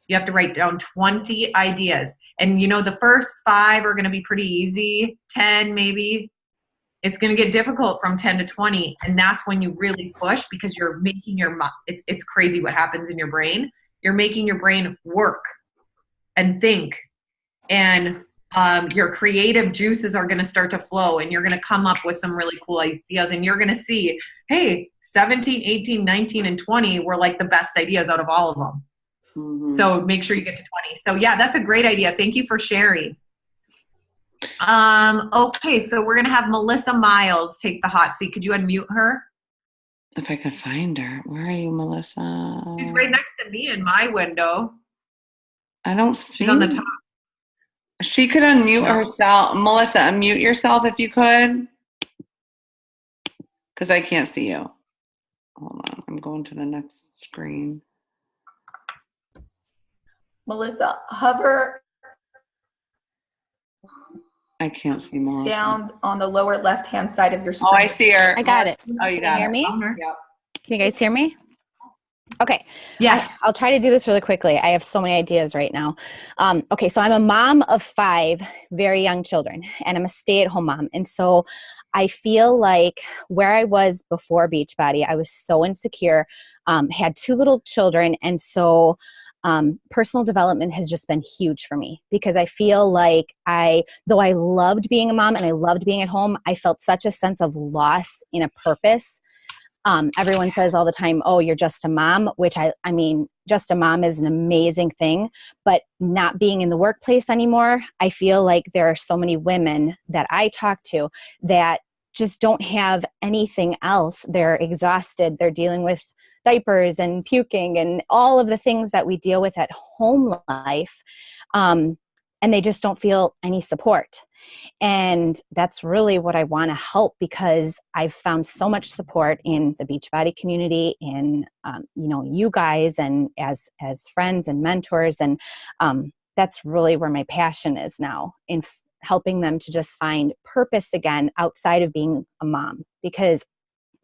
You have to write down 20 ideas. And the first 5 are going to be pretty easy. 10 maybe. It's going to get difficult from 10 to 20. And that's when you really push, because you're making it's crazy what happens in your brain. You're making your brain work and think and your creative juices are going to start to flow, and you're going to come up with some really cool ideas, and you're going to see, hey, 17, 18, 19, and 20 were like the best ideas out of all of them. Mm-hmm. So make sure you get to 20. So yeah, that's a great idea. Thank you for sharing. Okay, so we're going to have Melissa Miles take the hot seat. Could you unmute her? If I could find her. Where are you, Melissa? She's right next to me in my window. I don't see. She's on the top. She could unmute herself. Melissa, unmute yourself if you could. Because I can't see you. Hold on. I'm going to the next screen. Melissa, hover I can't see Melissa. down on the lower left-hand side of your screen. Oh, I see her. I got it. Oh, you got Can you hear me? Yep. Can you guys hear me? Okay. Yes. I'll try to do this really quickly. I have so many ideas right now. Okay, so I'm a mom of 5 very young children, and I'm a stay-at-home mom. And so I feel like where I was before Beachbody, I was so insecure, had 2 little children, and so personal development has just been huge for me, because I feel like though I loved being a mom and I loved being at home, I felt such a sense of loss in a purpose. Everyone says all the time, oh, you're just a mom, which I mean, just a mom is an amazing thing, but not being in the workplace anymore, I feel like there are so many women that I talk to that just don't have anything else. They're exhausted. They're dealing with diapers and puking and all of the things that we deal with at home life. And they just don't feel any support. And that's really what I want to help, because I've found so much support in the Beachbody community, in you guys, and as friends and mentors, and that's really where my passion is now, in helping them to just find purpose again outside of being a mom, because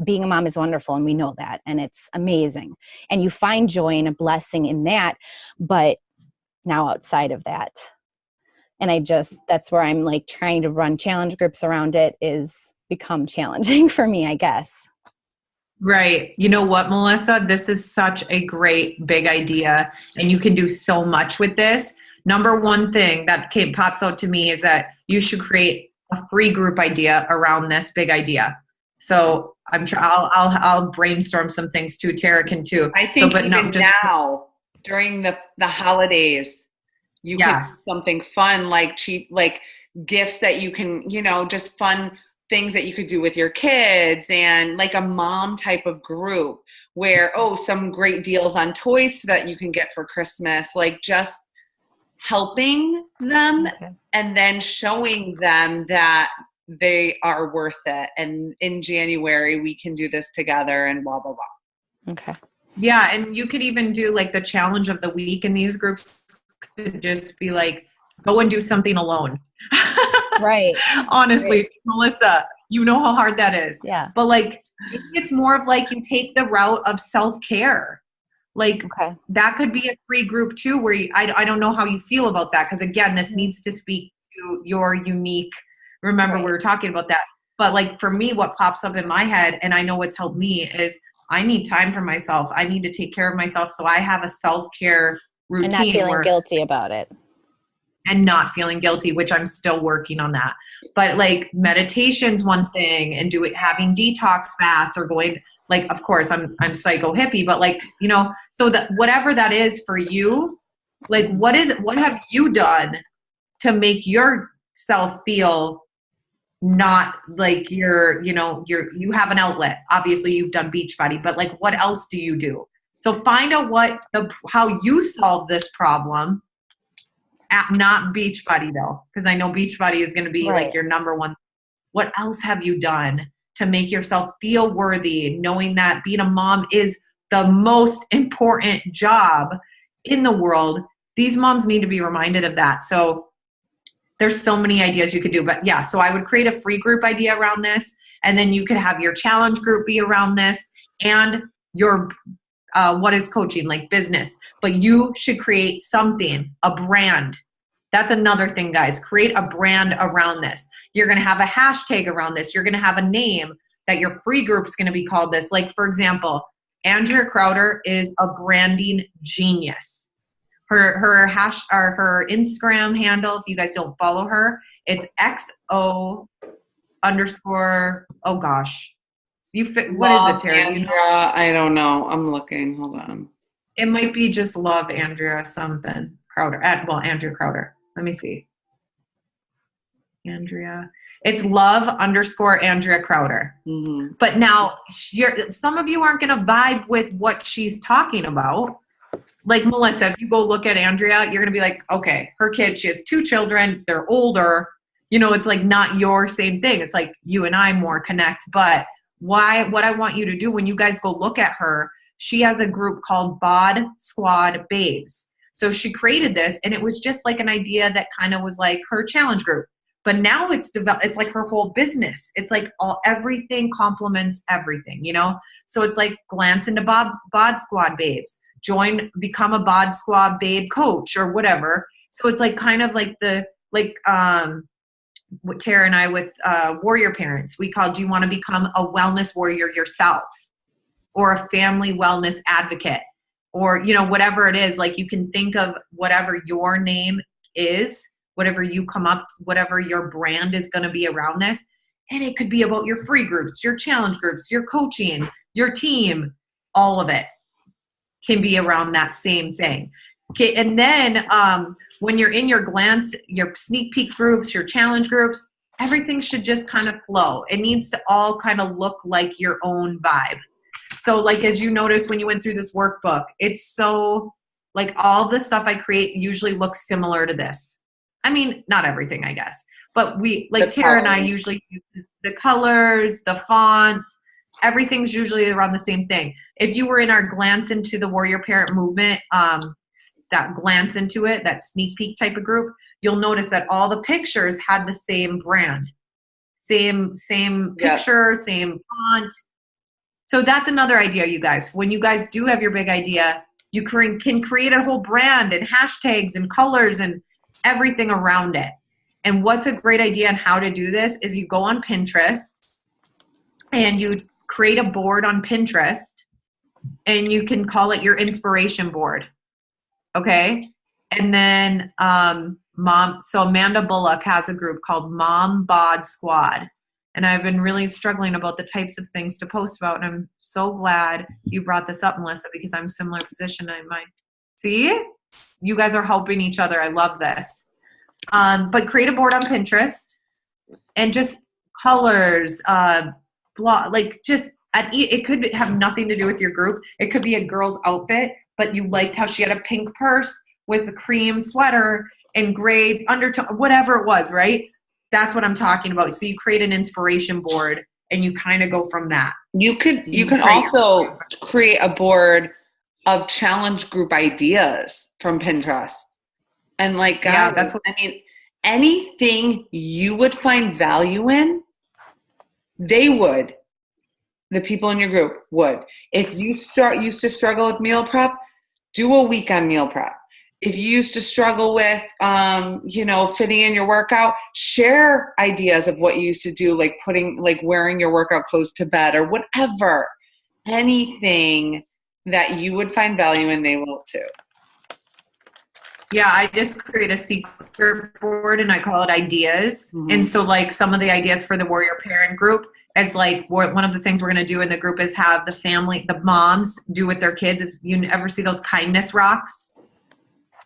being a mom is wonderful, and we know that, and it's amazing, and you find joy and a blessing in that, but now outside of that. And that's where I'm like trying to run challenge groups around it is become challenging for me, I guess. Right. You know what, Melissa? This is such a great big idea, and you can do so much with this. Number one thing that pops out to me is that you should create a free group idea around this big idea. So I'll brainstorm some things too. Tara can too. I think but even now during the holidays, you can do something fun, like cheap, like gifts that you can, just fun things that you could do with your kids, and like a mom type of group where, some great deals on toys that you can get for Christmas, like just helping them and then showing them that they are worth it. And in January, we can do this together and blah, blah, blah. Okay. Yeah. And you could even do like the challenge of the week in these groups. Could just be like, go and do something alone. Right. Honestly, right. Melissa, you know how hard that is. Yeah. But like, it's more of like you take the route of self-care. Like that could be a free group too, where I don't know how you feel about that. Cause again, this needs to speak to your unique, remember we were talking about that. But like for me, what pops up in my head, and I know what's helped me, is I need time for myself. I need to take care of myself. So I have a self-care routine, and not feeling guilty about it, and not feeling guilty, which I'm still working on that. But like meditation's one thing, and having detox fasts, or going, like, of course I'm psycho hippie, but like, so that whatever that is for you, like what have you done to make yourself feel not like you have an outlet? Obviously you've done Beachbody, but like what else do you do? So find out how you solve this problem at not Beachbody though, because I know Beachbody is going to be like your number one. What else have you done to make yourself feel worthy, knowing that being a mom is the most important job in the world? These moms need to be reminded of that. So there's so many ideas you could do, but yeah, so I would create a free group idea around this, and then you could have your challenge group be around this, and your what is coaching, like business. But you should create something, a brand. That's another thing, guys. Create a brand around this. You're going to have a hashtag around this. You're going to have a name that your free group is going to be called this. Like, for example, Andrea Crowder is a branding genius. Her hash or her Instagram handle, if you guys don't follow her, it's XO underscore, oh gosh. What is it, Tara? Andrea, I don't know. I'm looking. Hold on. It might be just love Andrea something. Crowder. Andrea Crowder. Let me see. Andrea. It's love underscore Andrea Crowder. Mm-hmm. But now, some of you aren't going to vibe with what she's talking about. Like Melissa, if you go look at Andrea, you're going to be like, okay, her kid, she has 2 children. They're older. You know, it's like not your same thing. It's like you and I more connect. But what I want you to do when you guys go look at her, she has a group called BOD Squad Babes. So she created this, and it was just like an idea that kind of was like her challenge group. But now it's like her whole business. It's like everything complements everything, you know? So it's like glance into BOD Squad Babes. Become a BOD Squad Babe coach or whatever. So it's like kind of like what Tara and I with Warrior Parents, we call, do you want to become a wellness warrior yourself or a family wellness advocate or, you know, whatever it is, like you can think of whatever your name is, whatever you come up, whatever your brand is going to be around this. And it could be about your free groups, your challenge groups, your coaching, your team, all of it can be around that same thing. Okay. And then when you're in your sneak peek groups, your challenge groups, everything should just kind of flow. It needs to all kind of look like your own vibe. So like, as you noticed when you went through this workbook, it's so like all the stuff I create usually looks similar to this. I mean, not everything, I guess, but Tara and I usually use the colors, the fonts, everything's usually around the same thing. If you were in our glance into the Warrior Parent movement, that glance into it, that sneak peek type of group, you'll notice that all the pictures had the same brand, same picture, same font. So that's another idea, you guys. When you guys do have your big idea, you can create a whole brand and hashtags and colors and everything around it. And what's a great idea on how to do this is you go on Pinterest and you create a board on Pinterest and you can call it your inspiration board. Okay. And then, so Amanda Bullock has a group called Mom Bod Squad. And I've been really struggling about the types of things to post about. And I'm so glad you brought this up, Melissa, because I'm similar position in mine. See, you guys are helping each other. I love this. But create a board on Pinterest and just colors, it could have nothing to do with your group. It could be a girl's outfit, but you liked how she had a pink purse with a cream sweater and gray undertone, whatever it was, right? That's what I'm talking about. So you create an inspiration board and you kind of go from that. You can also create a board of challenge group ideas from Pinterest. And anything you would find value in, the people in your group would. If you used to struggle with meal prep, do a week on meal prep. If you used to struggle with, fitting in your workout, share ideas of what you used to do, like wearing your workout clothes to bed or whatever. Anything that you would find value in, they will too. Yeah, I just create a secret board and I call it ideas. Mm-hmm. And so some of the ideas for the Warrior Parent group is one of the things we're going to do in the group is have the moms do with their kids is, you ever see those kindness rocks?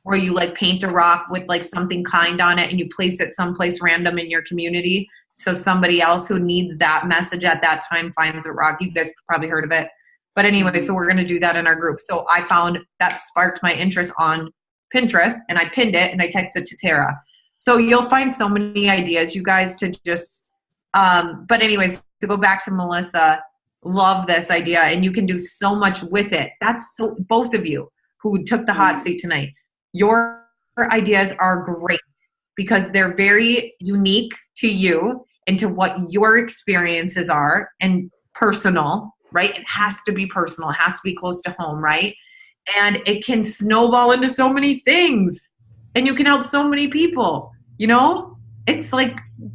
Where you paint a rock with something kind on it and you place it someplace random in your community. So somebody else who needs that message at that time finds a rock. You guys probably heard of it. But anyway, so we're going to do that in our group. So I found that sparked my interest on Pinterest and I pinned it and I texted to Tara. So you'll find so many ideas, you guys, to just, but anyways, to go back to Melissa, love this idea and you can do so much with it. Both of you who took the hot seat tonight. Your ideas are great because they're very unique to you and to what your experiences are and personal, right? It has to be personal. It has to be close to home, right? And it can snowball into so many things and you can help so many people, It's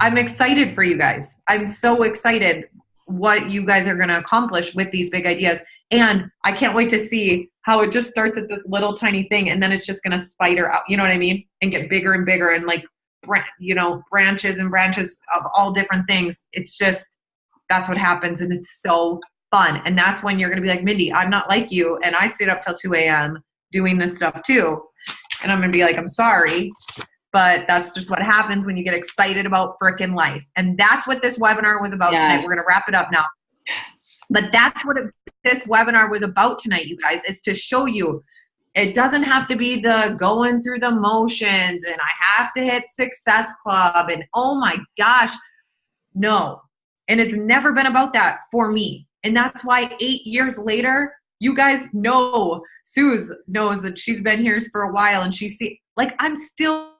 I'm excited for you guys. I'm so excited what you guys are going to accomplish with these big ideas. And I can't wait to see how it just starts at this little tiny thing and then it's just going to spider out, you know what I mean? And get bigger and bigger and like, you know, branches and branches of all different things. It's just, that's what happens. And it's so fun. And that's when you're going to be like, Mindy, I'm not like you. And I stayed up till 2 a.m. doing this stuff too. And I'm going to be like, I'm sorry, but that's just what happens when you get excited about frickin' life. And that's what this webinar was about tonight. We're going to wrap it up now. But that's what this webinar was about tonight, you guys, is to show you it doesn't have to be the going through the motions and I have to hit Success Club and oh my gosh, no. And it's never been about that for me. And that's why 8 years later, you guys know, Suze knows that she's been here for a while and like I'm still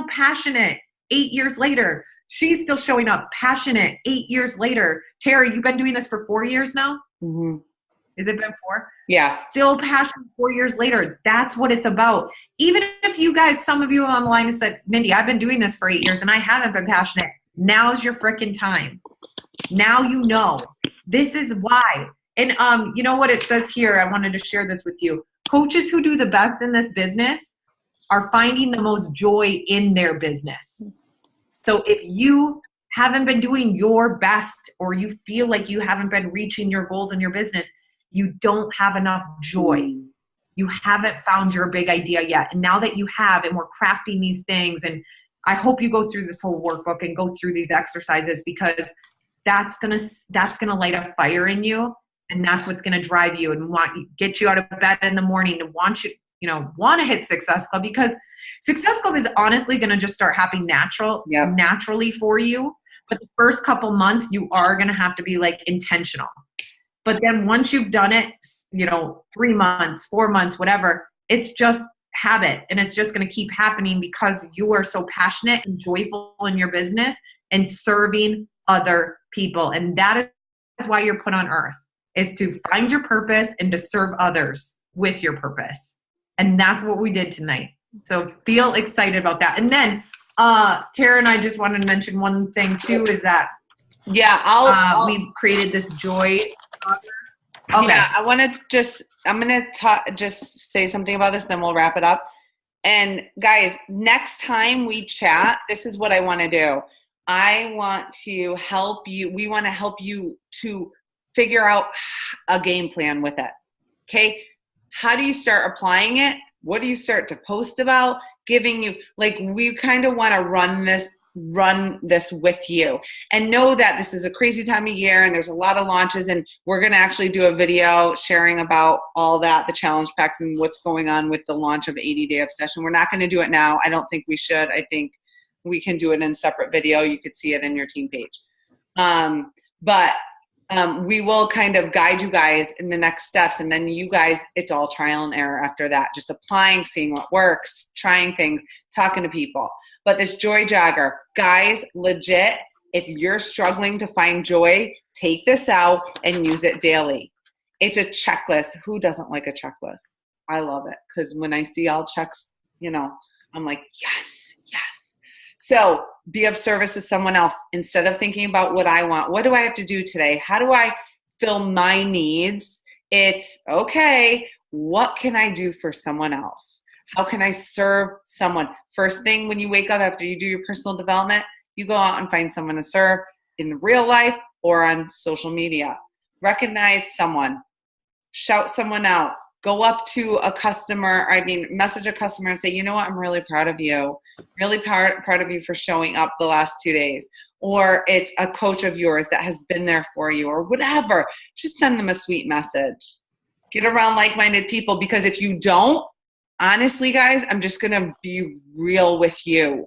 passionate 8 years later. She's still showing up passionate 8 years later. Terry, you've been doing this for 4 years now? Mm-hmm. Has it been 4? Yeah. Still passionate 4 years later. That's what it's about. Even if you guys, some of you online have said, Mindy, I've been doing this for 8 years and I haven't been passionate. Now's your frickin' time. Now you know. This is why. And you know what it says here? I wanted to share this with you. Coaches who do the best in this business are finding the most joy in their business. So if you haven't been doing your best or you feel like you haven't been reaching your goals in your business, you don't have enough joy. You haven't found your big idea yet. And now that you have, and we're crafting these things, and I hope you go through this whole workbook and go through these exercises because that's gonna light a fire in you, and that's what's gonna drive you and get you out of bed in the morning and want to hit Success Club, because Success Club is honestly gonna just start happening naturally for you. But the first couple months, you are gonna have to be like intentional. But then once you've done it, 3 months, 4 months, whatever, it's just habit, and it's just gonna keep happening because you are so passionate and joyful in your business and serving other people. And that is why you're put on earth, is to find your purpose and to serve others with your purpose. And that's what we did tonight. So feel excited about that. And then Tara and I just wanted to mention one thing too, is that we've created this joy. Okay. Yeah, I'm going to just say something about this, then we'll wrap it up. And guys, next time we chat, this is what I want to do. I want to help you. We want to help you to figure out a game plan with it. Okay. How do you start applying it? What do you start to post about? Giving you, like, we kind of want to run this with you, and know that this is a crazy time of year and there's a lot of launches, and we're going to actually do a video sharing about all that, the challenge packs and what's going on with the launch of 80-Day Obsession. We're not going to do it now. I don't think we should. I think we can do it in a separate video. You could see it in your team page. But we will kind of guide you guys in the next steps. And then you guys, it's all trial and error after that. Just applying, seeing what works, trying things, talking to people. But this joy jogger, guys, legit, if you're struggling to find joy, take this out and use it daily. It's a checklist. Who doesn't like a checklist? I love it, because when I see all checks, I'm like, yes. So be of service to someone else. Instead of thinking about what I want, what do I have to do today? How do I fill my needs? It's, okay, what can I do for someone else? How can I serve someone? First thing when you wake up after you do your personal development, you go out and find someone to serve in real life or on social media. Recognize someone. Shout someone out. Go up to a customer, message a customer and say, you know what, I'm really proud of you. Really proud of you for showing up the last 2 days. Or it's a coach of yours that has been there for you, or whatever. Just send them a sweet message. Get around like-minded people, because if you don't, honestly, guys, I'm just going to be real with you.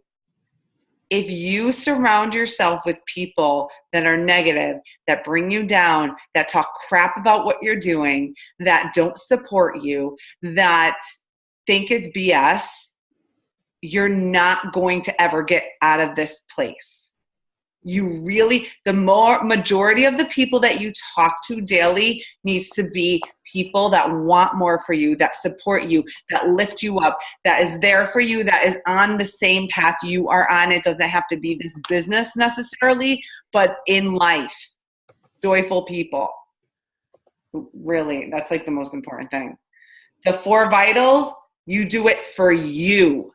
If you surround yourself with people that are negative, that bring you down, that talk crap about what you're doing, that don't support you, that think it's BS, you're not going to ever get out of this place. The majority of the people that you talk to daily needs to be people that want more for you, that support you, that lift you up, that is there for you, that is on the same path you are on. It doesn't have to be this business necessarily, but in life, joyful people. Really, that's like the most important thing. The 4 vitals, you do it for you.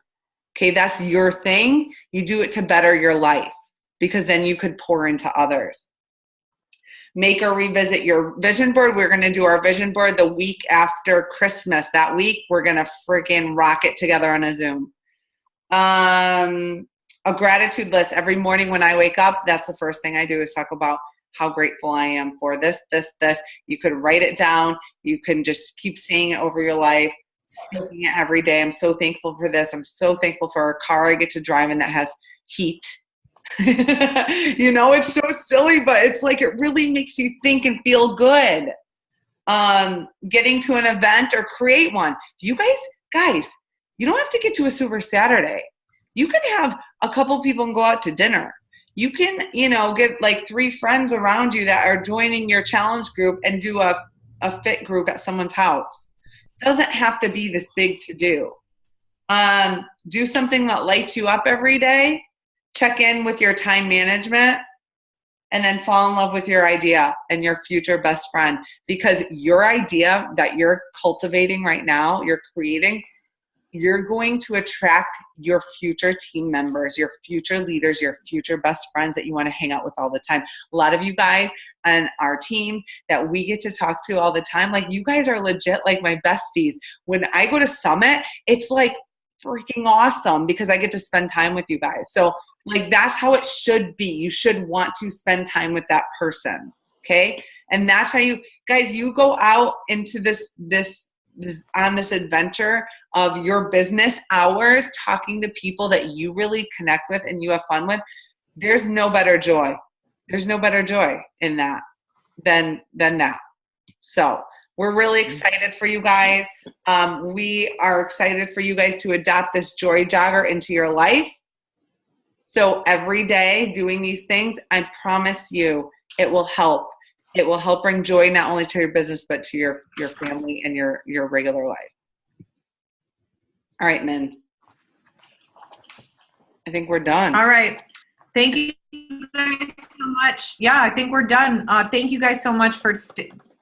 Okay, that's your thing. You do it to better your life because then you could pour into others. Make or revisit your vision board. We're going to do our vision board the week after Christmas. That week, we're going to freaking rock it together on a Zoom. A gratitude list. Every morning when I wake up, that's the first thing I do is talk about how grateful I am for this. You could write it down. You can just keep saying it over your life, speaking it every day. I'm so thankful for this. I'm so thankful for a car I get to drive in that has heat. You know, it's so silly, but it's like it really makes you think and feel good. Getting to an event or create one. You guys, you don't have to get to a Super Saturday. You can have a couple people and go out to dinner. You can, get like 3 friends around you that are joining your challenge group and do a fit group at someone's house. It doesn't have to be this big to do. Do something that lights you up every day. Check in with your time management and then fall in love with your idea and your future best friend, because your idea that you're cultivating right now, you're creating, you're going to attract your future team members, your future leaders, your future best friends that you want to hang out with all the time. A lot of you guys on our teams that we get to talk to all the time, like you guys are legit like my besties. When I go to Summit, it's like freaking awesome because I get to spend time with you guys. So like that's how it should be. You should want to spend time with that person. Okay. And that's how you go out into this on this adventure of your business hours, talking to people that you really connect with and you have fun with. There's no better joy. There's no better joy in that than that. So we're really excited for you guys. We are excited for you guys to adopt this joy jogger into your life. So every day doing these things, I promise you, it will help. It will help bring joy not only to your business, but to your family and your regular life. All right, Min. I think we're done. All right. Thank you guys so much. Yeah, I think we're done. Thank you guys so much for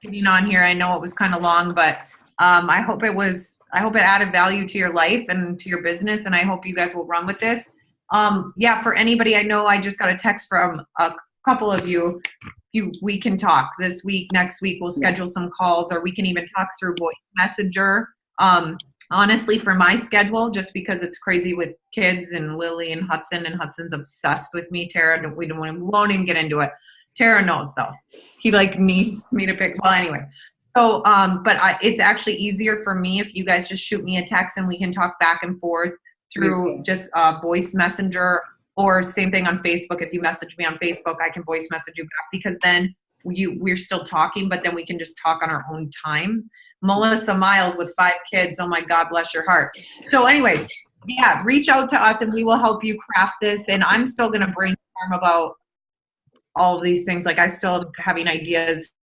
getting on here. I know it was kind of long, but I hope it added value to your life and to your business, and I hope you guys will run with this. For anybody, I know I just got a text from a couple of you. We can talk this week, next week. We'll schedule some calls, or we can even talk through voice messenger. Honestly, for my schedule, just because it's crazy with kids and Lily and Hudson's obsessed with me. Tara, we won't even get into it. Tara knows though. He needs me to pick. Well, anyway. So, it's actually easier for me if you guys just shoot me a text and we can talk back and forth through just voice messenger, or same thing on Facebook. If you message me on Facebook, I can voice message you back, because then we're still talking, but then we can just talk on our own time. Melissa Miles with 5 kids. Oh my God, bless your heart. So anyways, reach out to us and we will help you craft this. And I'm still going to brainstorm about all of these things. Like I still having ideas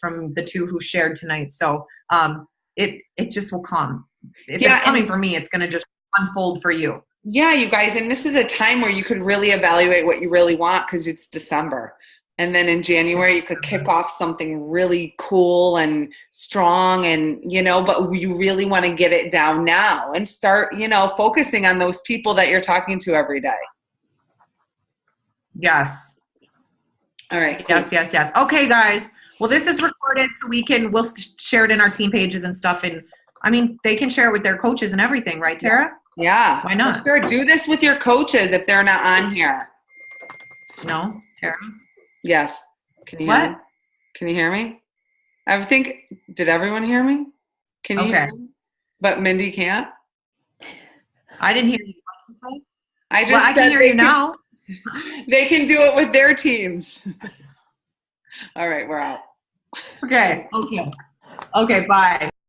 from the 2 who shared tonight. So it just will come. If it's coming for me, it's going to just unfold for you. Yeah, you guys. And this is a time where you could really evaluate what you really want, because it's December. And then in January, you could kick off something really cool and strong and, but you really want to get it down now and start, focusing on those people that you're talking to every day. Yes. All right. Cool. Yes. Okay, guys. Well, this is recorded, so we'll share it in our team pages and stuff. And I mean, they can share it with their coaches and everything, right, Tara? Yeah. Why not? Sure. Do this with your coaches if they're not on here. No, Tara? Yes. Can you hear me? Can you hear me? Did everyone hear me? Can you hear me? But Mindy can't? I didn't hear you. What did you say? I can hear you now. They can do it with their teams. All right, we're out. Okay, bye.